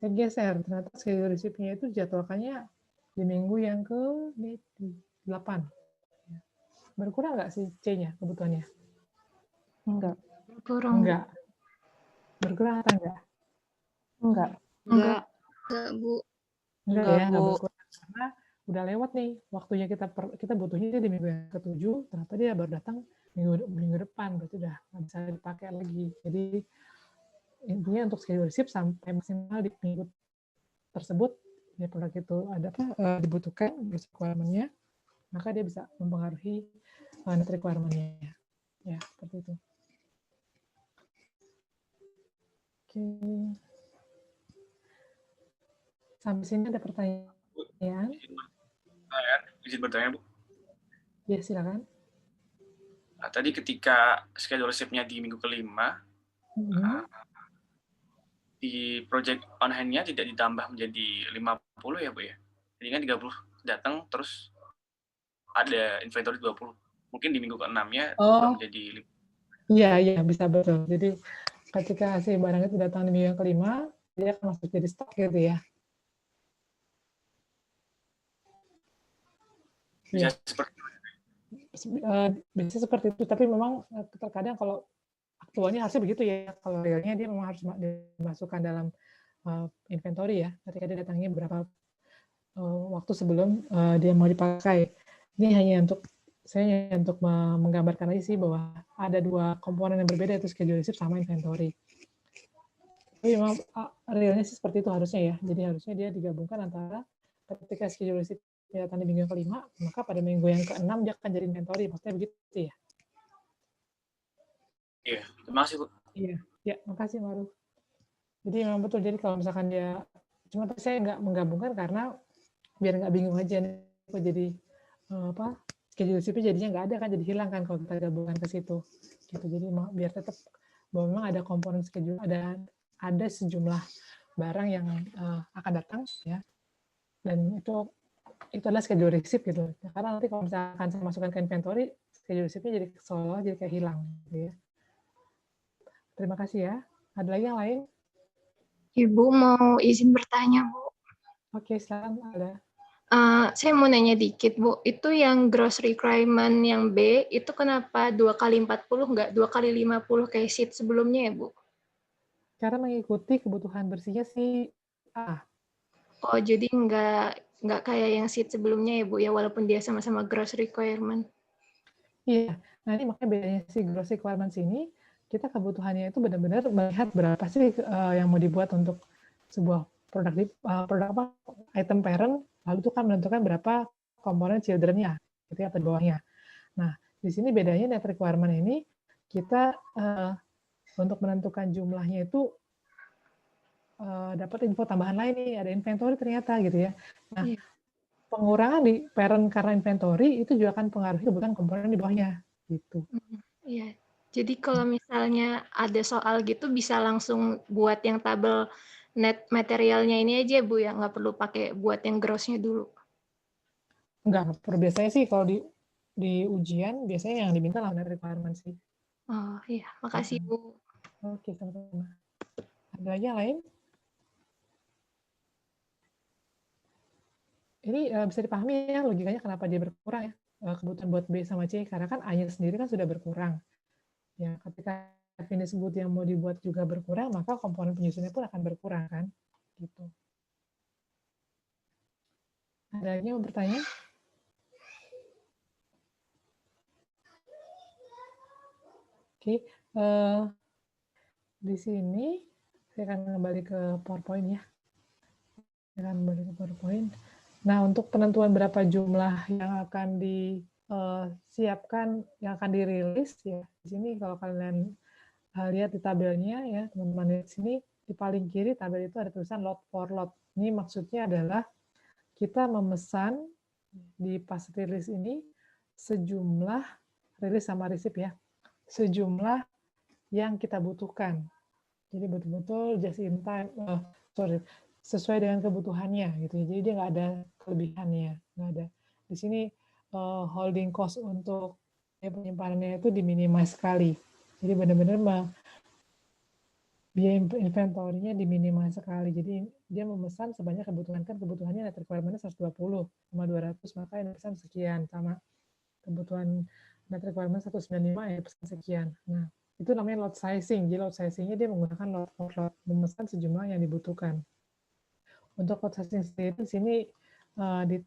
saya geser, ternyata schedule receipt-nya itu jadwalkannya di minggu yang ke 8. Berkurang nggak sih C-nya kebutuhannya? Enggak. Berkurang, Enggak. Berkurang atau enggak? Enggak. Enggak, Bu. Enggak Enggak, ya, enggak Bu. berkurang. Karena udah lewat nih, waktunya kita butuhnya di minggu yang ke-7, ternyata dia baru datang minggu depan, berarti udah nggak bisa dipakai lagi. Jadi intinya untuk schedule receipt sampai maksimal di minggu tersebut, ya produk itu ada dibutuhkan requirement-nya, maka dia bisa mempengaruhi net requirement-nya. Ya, seperti itu. Oke. Sampai sini ada pertanyaan? Izin bertanya, Bu. Ya, silakan. Nah, tadi ketika schedule receipt-nya di minggu kelima, di project on hand-nya tidak ditambah menjadi 50 ya, Bu ya? Jadi kan 30 datang, terus ada inventory 20. Mungkin di minggu ke-6-nya berubah menjadi 5. Iya, bisa betul. Jadi ketika si barang itu datang di minggu yang kelima, dia akan masuk jadi stok gitu ya. Bisa seperti bisa seperti itu, tapi memang terkadang kalau aktualnya harusnya begitu ya. Kalau realnya dia memang harus dimasukkan dalam inventory ya, ketika dia datangnya beberapa waktu sebelum dia mau dipakai. Ini hanya untuk menggambarkan aja sih bahwa ada dua komponen yang berbeda, itu schedule receipt sama inventory. Tapi memang realnya sih seperti itu harusnya ya. Jadi harusnya dia digabungkan antara ketika schedule receipt datang di minggu yang kelima, maka pada minggu yang ke-6 dia akan jadi inventory. Maksudnya begitu ya? Iya, terima kasih, Bu. Iya, ya, makasih Maru. Jadi memang betul. Jadi kalau misalkan dia, cuma saya nggak menggabungkan karena biar nggak bingung aja nih, kok jadi schedule receipt jadinya nggak ada kan, jadi hilang kan kalau kita gabungkan ke situ. Gitu. Jadi biar tetap bahwa memang ada komponen schedule, ada sejumlah barang yang akan datang ya, dan itu adalah schedule receipt gitu. Karena nanti kalau misalkan saya masukkan ke inventory, schedule receipt-nya jadi seolah jadi kayak hilang gitu ya. Terima kasih ya. Ada lagi yang lain? Ibu mau izin bertanya, Bu. Oke, silakan ada. Saya mau nanya dikit, Bu. Itu yang gross requirement yang B, itu kenapa 2 kali 40 nggak 2 kali 50 kayak sheet sebelumnya ya, Bu? Cara mengikuti kebutuhan bersihnya sih A. Oh, jadi nggak kayak yang sheet sebelumnya ya, Bu, ya, walaupun dia sama-sama gross requirement. Iya, nah ini makanya bedanya si gross requirements ini, kita kebutuhannya itu benar-benar melihat berapa sih yang mau dibuat untuk sebuah produk item parent, lalu itu kan menentukan berapa komponen children-nya, gitu ya, atau bawahnya. Nah, di sini bedanya net requirement ini, kita untuk menentukan jumlahnya itu dapat info tambahan lain nih, ada inventory ternyata gitu ya. Nah, pengurangan di parent karena inventory itu juga akan pengaruhi kebutuhan komponen di bawahnya gitu. Iya. Jadi kalau misalnya ada soal gitu bisa langsung buat yang tabel net materialnya ini aja, Bu, ya, nggak perlu pakai buat yang gross-nya dulu. Enggak, biasanya sih kalau di ujian biasanya yang diminta lah net requirement sih. Oh iya, makasih Bu. Oke, sama-sama. Ada lagi yang lain? Ini bisa dipahami ya logikanya kenapa dia berkurang ya, kebutuhan buat B sama C, karena kan A-nya sendiri kan sudah berkurang. Ya, ketika finish good yang mau dibuat juga berkurang, maka komponen penyusunnya pun akan berkurang kan, gitu. Ada lagi yang mau bertanya? Oke, di sini saya akan kembali ke PowerPoint ya. Saya akan kembali ke PowerPoint. Nah, untuk penentuan berapa jumlah yang akan disiapkan, yang akan dirilis ya. Di sini kalau kalian lihat di tabelnya ya, teman-teman lihat sini di paling kiri tabel itu ada tulisan lot for lot. Ini maksudnya adalah kita memesan di pas rilis ini sejumlah rilis sama resip ya, sejumlah yang kita butuhkan. Jadi betul-betul just in time, sesuai dengan kebutuhannya gitu ya. Jadi dia nggak ada kelebihannya, nggak ada. Di sini holding cost untuk penyimpanannya itu diminimize sekali. Jadi benar-benar biaya inventory-nya diminimize sekali. Jadi dia memesan sebanyak kebutuhan, kan kebutuhannya net requirement-nya 120 sama 200, maka yang pesan sekian, sama kebutuhan net requirement 195 ya pesan sekian. Nah, itu namanya lot sizing. Jadi lot sizing-nya dia menggunakan lot for lot, memesan sejumlah yang dibutuhkan. Untuk lot sizing sendiri di sini di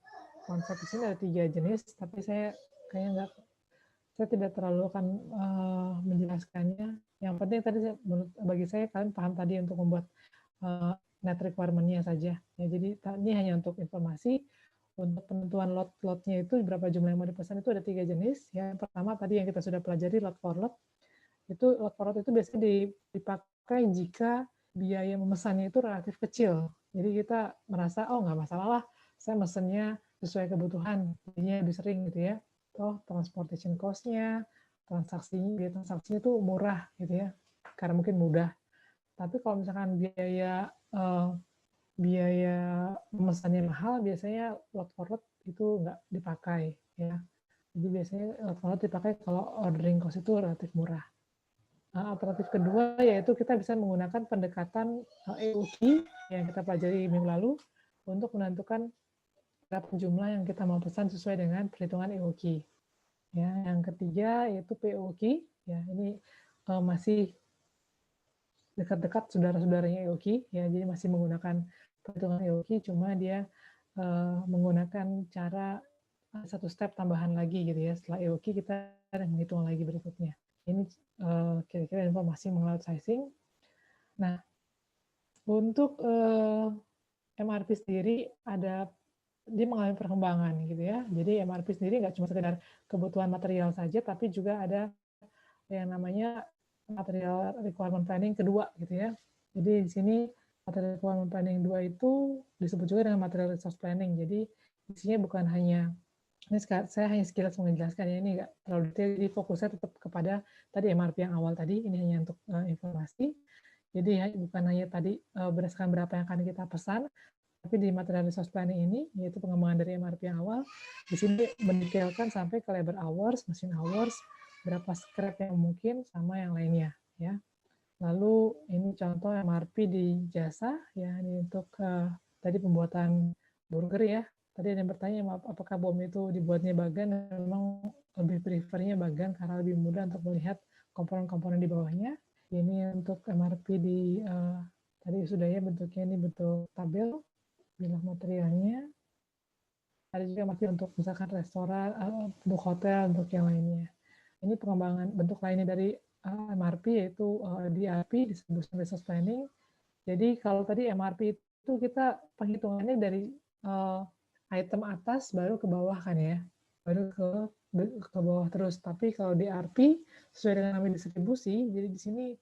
konsep di sini ada 3 jenis, tapi saya kayaknya saya tidak terlalu akan menjelaskannya. Yang penting tadi bagi saya kalian paham tadi untuk membuat net requirement-nya saja. Ya, jadi ini hanya untuk informasi. Untuk penentuan lot-lotnya itu berapa jumlah yang mau dipesan itu ada 3 jenis. Yang pertama tadi yang kita sudah pelajari lot for lot. Itu lot for lot itu biasanya dipakai jika biaya memesannya itu relatif kecil. Jadi kita merasa oh nggak masalah lah, saya mesennya sesuai kebutuhan, jadinya lebih sering gitu ya. Oh transportation cost-nya, biaya transaksinya itu murah gitu ya, karena mungkin mudah. Tapi kalau misalkan biaya memesannya mahal, biasanya lot for lot itu nggak dipakai ya. Jadi biasanya lot for lot dipakai kalau ordering cost itu relatif murah. Alternatif kedua yaitu kita bisa menggunakan pendekatan EOQ yang kita pelajari minggu lalu untuk menentukan berapa jumlah yang kita mau pesan sesuai dengan perhitungan EOQ. Ya, yang ketiga yaitu POQ. Ya, ini masih dekat-dekat saudara-saudaranya EOQ. Ya, jadi masih menggunakan perhitungan EOQ, cuma dia menggunakan cara satu step tambahan lagi gitu ya. Setelah EOQ kita ada menghitung lagi berikutnya. Ini kira-kira informasi mengenai sizing. Nah, untuk MRP sendiri dia mengalami perkembangan gitu ya. Jadi MRP sendiri nggak cuma sekedar kebutuhan material saja, tapi juga ada yang namanya material requirement planning kedua gitu ya. Jadi di sini material requirement planning 2 itu disebut juga dengan material resource planning. Jadi isinya bukan hanya ini saya hanya sekilas menjelaskan ya, ini nggak terlalu detail, jadi fokusnya tetap kepada tadi MRP yang awal tadi, ini hanya untuk informasi. Jadi bukan hanya tadi berdasarkan berapa yang akan kita pesan, tapi di material resource planning ini, yaitu pengembangan dari MRP yang awal, di sini mendetailkan sampai ke labor hours, machine hours, berapa scrap yang mungkin, sama yang lainnya. Ya. Lalu ini contoh MRP di jasa, ya ini untuk tadi pembuatan burger ya. Tadi ada yang bertanya, apakah bom itu dibuatnya bagan? Memang lebih prefernya bagan karena lebih mudah untuk melihat komponen-komponen di bawahnya. Ini untuk MRP di tadi sudah ya bentuknya ini bentuk tabel, bilah materialnya. Ada juga MRP untuk misalkan restoran, untuk hotel, untuk yang lainnya. Ini pengembangan bentuk lainnya dari MRP yaitu DRP, Distribution Resource Planning. Jadi kalau tadi MRP itu kita penghitungannya dari item atas baru ke bawah kan ya, baru ke bawah terus. Tapi kalau DRP sesuai dengan nama distribusi, jadi di sini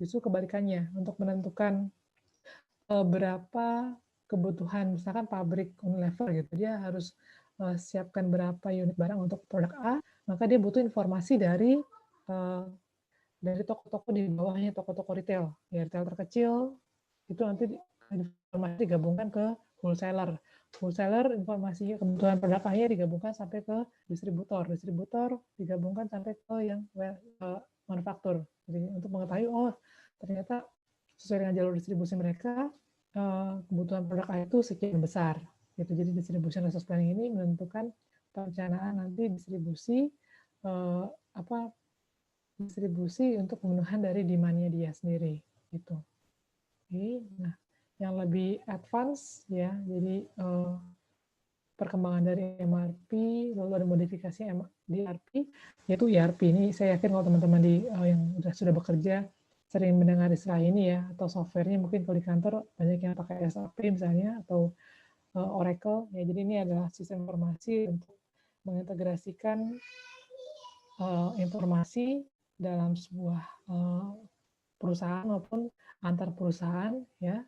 justru kebalikannya untuk menentukan berapa kebutuhan, misalkan pabrik Unilever gitu, dia harus siapkan berapa unit barang untuk produk A, maka dia butuh informasi dari toko-toko di bawahnya, toko-toko retail, ya retail terkecil itu nanti informasi digabungkan ke wholesaler. Wholesaler informasinya kebutuhan produk A-nya digabungkan sampai ke distributor, distributor digabungkan sampai ke yang manufaktur. Jadi untuk mengetahui oh ternyata sesuai dengan jalur distribusi mereka kebutuhan produk A itu sekian besar. Gitu. Jadi distribution resource planning ini menentukan perencanaan nanti distribusi distribusi untuk pemenuhan dari demand-nya dia sendiri. Gitu. Oke, nah yang lebih advance ya, jadi perkembangan dari MRP, lalu ada modifikasi di ERP, yaitu ERP. Ini saya yakin kalau teman-teman yang sudah bekerja sering mendengar istilah ini ya, atau softwarenya mungkin kalau di kantor banyak yang pakai SAP misalnya, atau Oracle. Ya, jadi ini adalah sistem informasi untuk mengintegrasikan informasi dalam sebuah perusahaan maupun antar perusahaan, ya,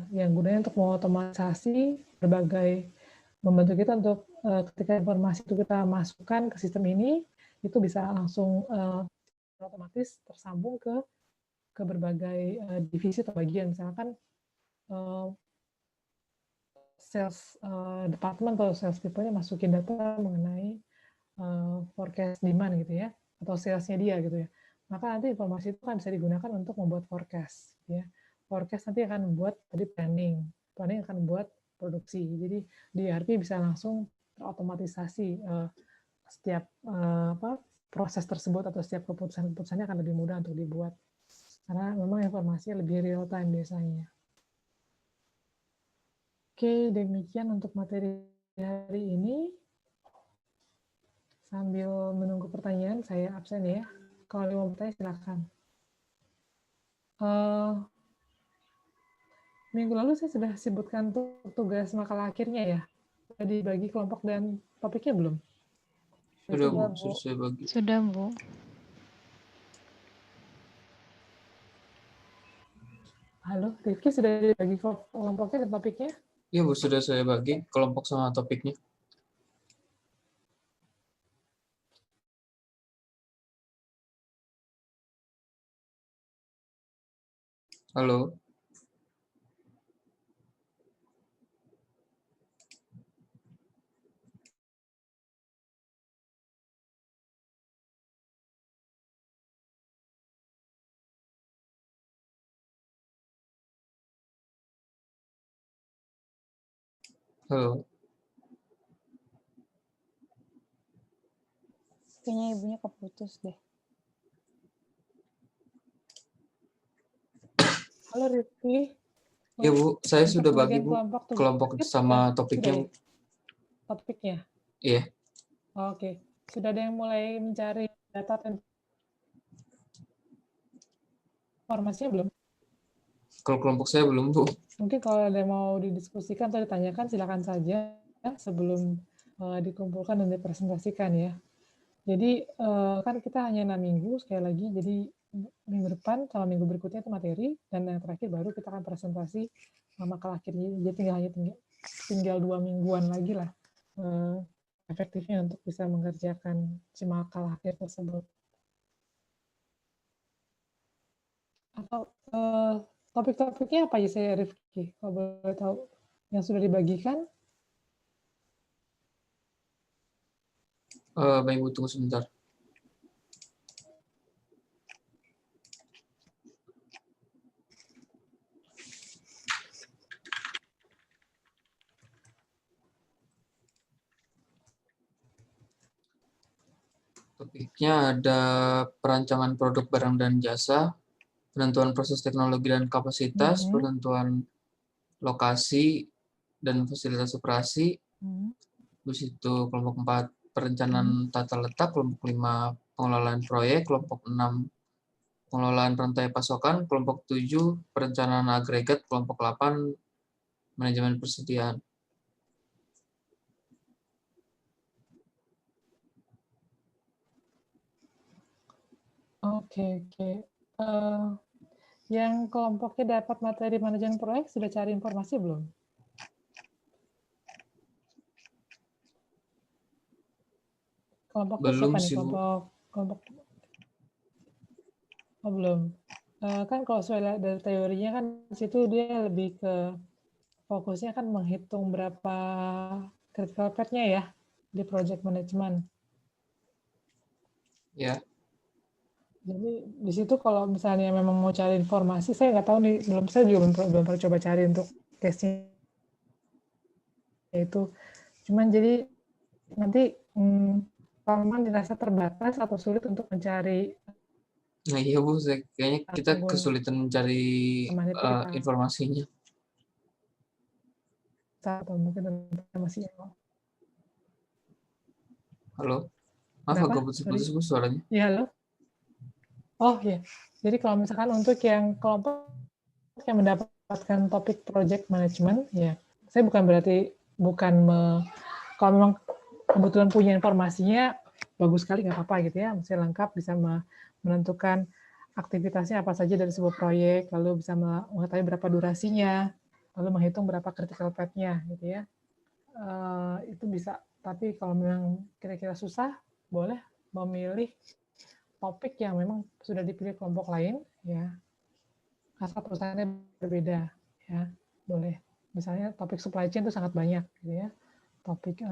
yang gunanya untuk mengotomatisasi membantu kita untuk ketika informasi itu kita masukkan ke sistem ini, itu bisa langsung otomatis tersambung ke berbagai divisi atau bagian. Misalkan sales department atau sales people-nya masukin data mengenai forecast demand gitu ya, atau sales-nya dia gitu ya. Maka nanti informasi itu kan bisa digunakan untuk membuat forecast ya. Forecast nanti akan membuat tadi planning akan membuat produksi. Jadi di ERP bisa langsung terotomatisasi setiap proses tersebut atau setiap keputusannya akan lebih mudah untuk dibuat. Karena memang informasinya lebih real time biasanya. Oke, demikian untuk materi hari ini. Sambil menunggu pertanyaan, saya absen ya. Kalau mau bertanya, silakan. Minggu lalu saya sudah sebutkan tugas makalah akhirnya ya. Sudah dibagi kelompok dan topiknya belum? Sudah, Bu. Sudah saya bagi. Sudah, Bu. Halo, Rifki sudah dibagi kelompoknya dan topiknya? Iya, Bu. Sudah saya bagi kelompok sama topiknya. Halo. Halo. Kayaknya ibunya keputus deh. Halo Rifki. Ya Bu, saya sudah bagi Bu kelompok sama topiknya. Topiknya? Iya. Oke. Sudah ada yang mulai mencari data dan informasinya belum? Kalau kelompok saya belum Bu. Mungkin kalau ada yang mau didiskusikan atau ditanyakan silakan saja sebelum dikumpulkan dan dipresentasikan ya. Jadi kan kita hanya 6 minggu sekali lagi, jadi minggu depan sama minggu berikutnya itu materi, dan yang terakhir baru kita akan presentasi makalah akhirnya. Jadi tinggal 2 mingguan lagi lah efektifnya untuk bisa mengerjakan si makalah akhir tersebut. Atau topik-topiknya apa aja saya Rifki, kalau boleh tahu yang sudah dibagikan? Baik Bu, tunggu sebentar. Topiknya ada perancangan produk barang dan jasa, penentuan proses teknologi dan kapasitas, penentuan lokasi dan fasilitas operasi. Terus itu kelompok 4 perencanaan tata letak, kelompok 5 pengelolaan proyek, kelompok 6 pengelolaan rantai pasokan, kelompok 7 perencanaan agregat, kelompok 8 manajemen persediaan. Oke. Yang kelompoknya dapat materi manajemen proyek sudah cari informasi belum? Kelompoknya belum siapa nih? sih, Kelompok oh, belum. Kan kalau soal dari teorinya kan situ dia lebih ke fokusnya kan menghitung berapa critical path-nya ya di project management. Ya. Jadi di situ kalau misalnya memang mau cari informasi, saya nggak tahu nih, saya juga belum pernah coba cari untuk case-nya itu. Cuman jadi nanti teman dirasa terbatas atau sulit untuk mencari. Nah iya Bu, kayaknya kita kesulitan mencari informasinya. atau mungkin masih Halo, maaf Kenapa? agak putus-putus Bu suaranya. Iya, halo. Oh iya, jadi kalau misalkan untuk yang kelompok yang mendapatkan topik project management, ya, saya bukan berarti kalau memang kebetulan punya informasinya bagus sekali, nggak apa-apa gitu ya, mesti lengkap, bisa menentukan aktivitasnya apa saja dari sebuah proyek, lalu bisa mengetahui berapa durasinya, lalu menghitung berapa critical path-nya gitu ya. Itu bisa, tapi kalau memang kira-kira susah, boleh memilih topik yang memang sudah dipilih kelompok lain, ya, asal perusahaannya berbeda, ya, boleh. Misalnya topik supply chain itu sangat banyak, gitu ya. Topik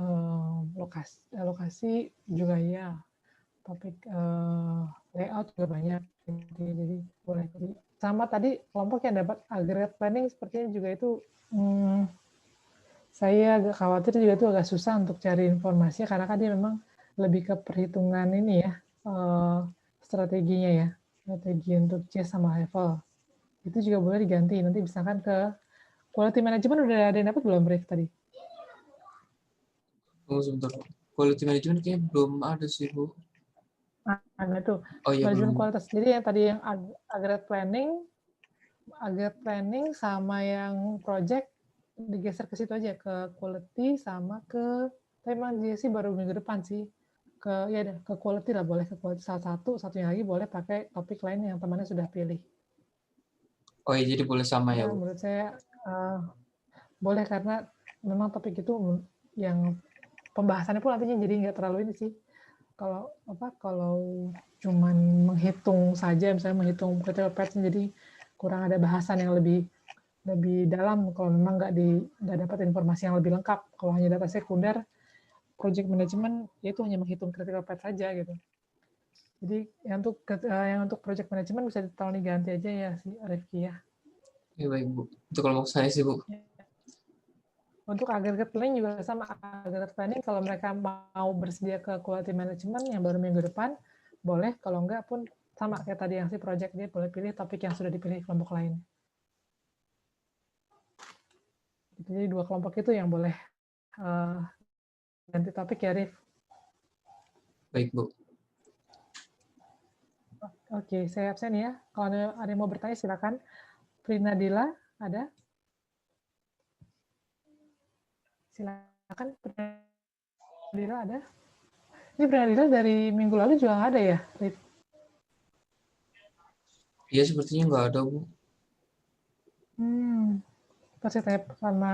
lokasi juga ya, topik layout juga banyak, jadi boleh. Jadi sama tadi kelompok yang dapat aggregate planning sepertinya juga itu, saya agak khawatir juga itu agak susah untuk cari informasinya karena kan dia memang lebih ke perhitungan ini ya. Strateginya ya, strategi untuk C sama level. Itu juga boleh diganti, nanti misalkan ke quality management udah ada yang dapat belum brief tadi? Tunggu sebentar. Quality management kayaknya belum ada sih Bu. Ada tuh, Oh iya manajemen belum. kualitas. Jadi yang tadi yang aggregate planning sama yang project digeser ke situ aja, ke quality sama ke, tapi memang dia sih baru minggu depan sih. Ke quality lah, boleh ke quality satunya lagi boleh pakai topik lain yang temannya sudah pilih. Oh iya, jadi boleh sama ya, Bu? Menurut saya boleh karena memang topik itu yang pembahasannya pun nantinya jadi nggak terlalu ini sih. Kalau cuman menghitung saja, misalnya menghitung critical path, jadi kurang ada bahasan yang lebih dalam kalau memang nggak dapat informasi yang lebih lengkap. Kalau hanya data sekunder, project management itu hanya menghitung critical path saja gitu. Jadi yang untuk project management bisa tolong diganti aja ya si Rifki ya. Ya baik Bu. Itu kalau mau saya sih Bu. Untuk aggregate planning juga sama, aggregate planning kalau mereka mau bersedia ke quality management yang baru minggu depan, boleh, kalau enggak pun sama kayak tadi yang si project, dia boleh pilih topik yang sudah dipilih kelompok lain. Jadi 2 kelompok itu yang boleh ganti topik ya, Rif. Baik Bu. Oke, saya absen ya. Kalau ada yang mau bertanya silakan. Prinadila, ada? Silakan, Prinadila ada? Ini Prinadila dari minggu lalu juga nggak ada ya, Rif? Iya, sepertinya nggak ada, Bu. Pasti tanya sama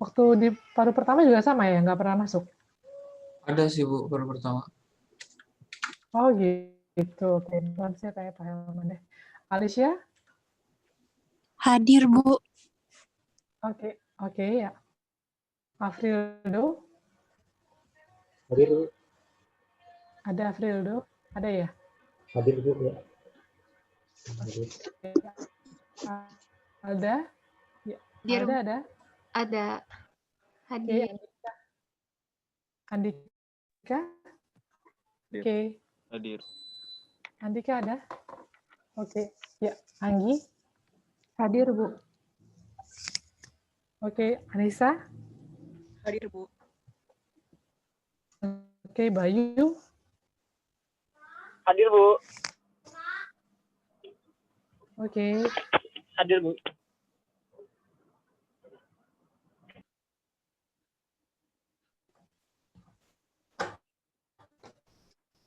waktu di paru pertama juga sama ya, nggak pernah masuk? Ada sih, Bu, baru pertama. Oh gitu, oke. Nanti saya tanya Pak Helman deh. Alicia? Hadir, Bu. Oke ya. Afrildo? Hadir, Bu. Ada Afrildo? Ada ya? Hadir, Bu, ya. Hadir. Ada? Ya. Ada? Ada. Hadir. Andika? Oke. Hadir. Andika ada? Oke. Ya, Anggi? Hadir, Bu. Oke, Anissa? Hadir, Bu. Oke, Bayu? Hadir, Bu. Oke. Hadir, Bu.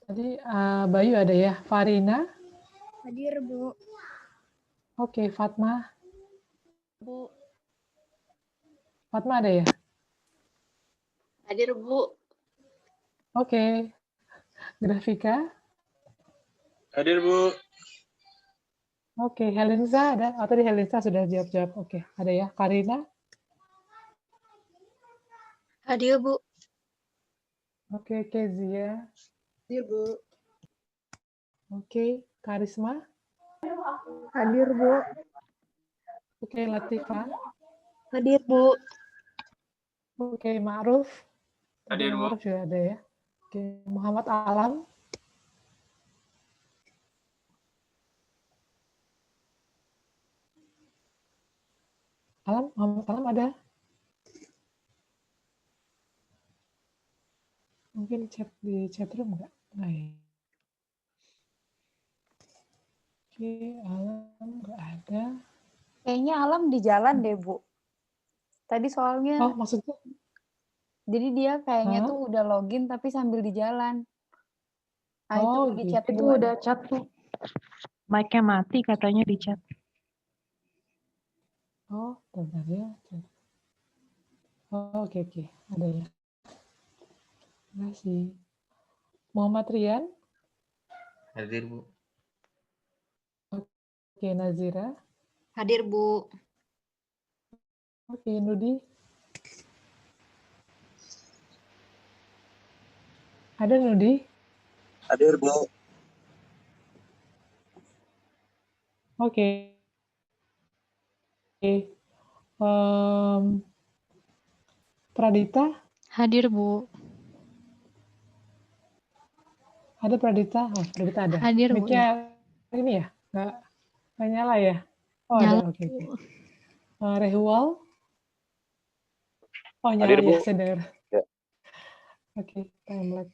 Tadi Bayu ada ya. Farina? Hadir, Bu. Oke, Fatma? Bu. Fatma ada ya? Hadir, Bu. Oke. Grafika? Hadir, Bu. Oke, Helenza ada? Oh, tadi Helenza sudah jawab-jawab. Oke, ada ya. Karina? Hadir, Bu. Oke, Kezia? Hadir, Bu. Oke, Karisma? Hadir, Bu. Oke, Latifa? Hadir, Bu. Oke, Ma'ruf? Hadir, Bu. Ma'ruf juga ada ya. Oke, Muhammad Alam? Muhammad Alam ada? Mungkin chat di chatroom nggak? Nah, ya. Oke, Alam nggak ada. Kayaknya Alam di jalan deh, Bu. Tadi soalnya. Oh, maksudnya? Jadi dia kayaknya Hah? tuh udah login tapi sambil di jalan. Nah, Oh, itu di chat Itu gua. udah chat tuh. Mic-nya mati katanya di chat. Oh, bentar ya. Oh, oke. Ada ya. Terima kasih. Muhammad Rian? Hadir, Bu. Oke, Nazira? Hadir, Bu. Oke, Nudi? Ada Nudi? Hadir, Bu. Oke. Pradita? Hadir, Bu. Ada Pradita? Oh, Pradita ada. Hadir, Bu. Mic-nya ini ya? Nggak nyala ya? Oh, Nyala, ada. Oke. Rehual? Oh, Hadir, nyala Bu. ya, sadar. Ya. Oke, timeline.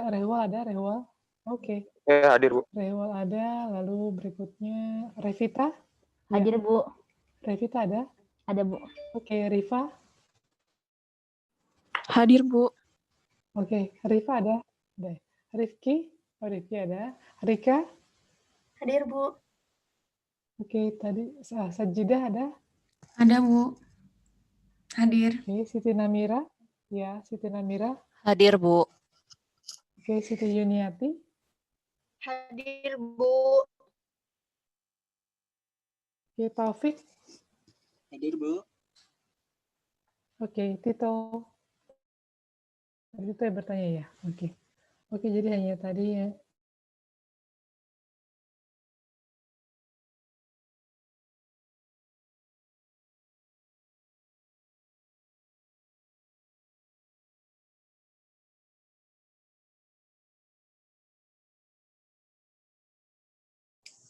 Rehual ada, Rehual? Oke. Hadir, Bu. Rehual ada, lalu berikutnya Revita? Hadir, Bu. Revita ada? Ada, Bu. Oke, Riva? Hadir, Bu. Oke, Riva ada? Ada. Rifki? Oh, Rifki ada. Rika? Hadir, Bu. Oke, tadi Sajidah ada? Ada, Bu. Hadir. Oke, Siti Namira? Ya, Siti Namira. Hadir, Bu. Oke, Siti Yuniati? Hadir, Bu. Oke, Taufik? Hadir, Bu. Oke, Tito. Tito yang bertanya ya? Oke, jadi hanya tadi ya.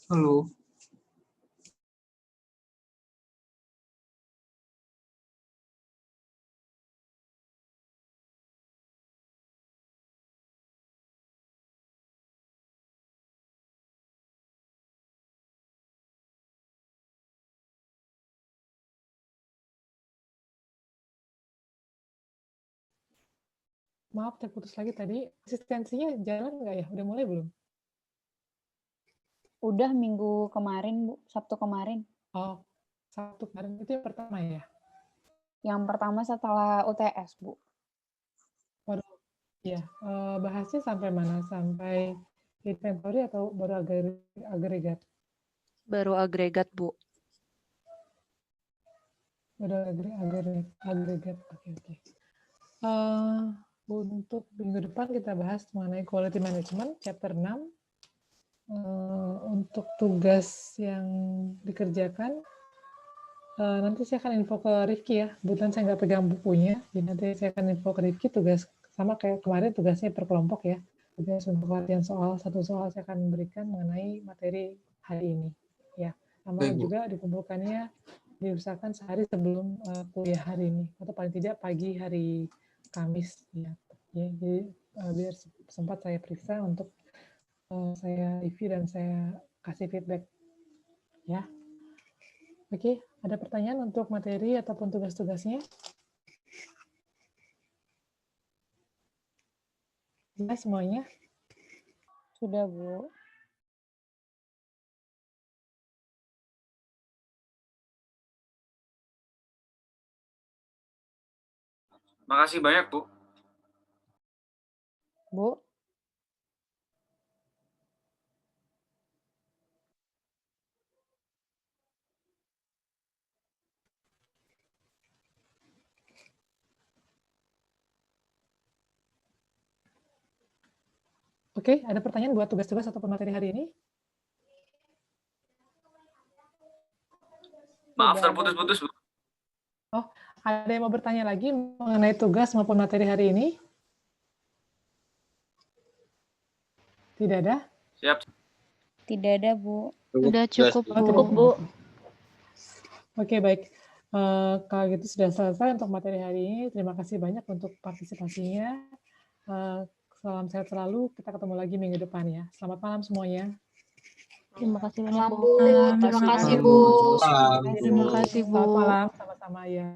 Halo. Maaf, terputus lagi tadi. Asistensinya jalan nggak ya? Udah mulai belum? Udah minggu kemarin, Bu. Sabtu kemarin. Oh, Sabtu kemarin itu yang pertama ya? Yang pertama setelah UTS, Bu. Waduh, iya. Bahasnya sampai mana? Sampai inventory atau baru agregat? Baru agregat, Bu. Baru agregat. Oke. Untuk minggu depan kita bahas mengenai quality management, chapter 6. Untuk tugas yang dikerjakan, nanti saya akan info ke Rifki ya. Kebetulan saya nggak pegang bukunya, jadi nanti saya akan info ke Rifki tugas, sama kayak kemarin tugasnya per kelompok ya. Tugas untuk latihan satu soal saya akan memberikan mengenai materi hari ini. Ya, sama Baik, Bu. juga dikumpulkannya, diusahakan sehari sebelum kuliah hari ini, atau paling tidak pagi hari Kamis ya. Jadi biar sempat saya periksa untuk saya review dan saya kasih feedback ya. Oke, ada pertanyaan untuk materi ataupun tugas-tugasnya? Jelas semuanya? Sudah, Bu. Makasih banyak, Bu. Bu. Oke, ada pertanyaan buat tugas-tugas ataupun materi hari ini? Maaf, terputus-putus, Bu. Oh, ada yang mau bertanya lagi mengenai tugas maupun materi hari ini? Tidak ada? Siap. Tidak ada, Bu. Udah cukup, Cukup, Bu. Oke, baik. Kalau gitu sudah selesai untuk materi hari ini. Terima kasih banyak untuk partisipasinya. Salam sehat selalu. Kita ketemu lagi minggu depan ya. Selamat malam semuanya. Terima kasih banyak, Malam, Bu. Bu. Terima kasih, Bu. Terima kasih, Bu. Selamat malam sama-sama ya.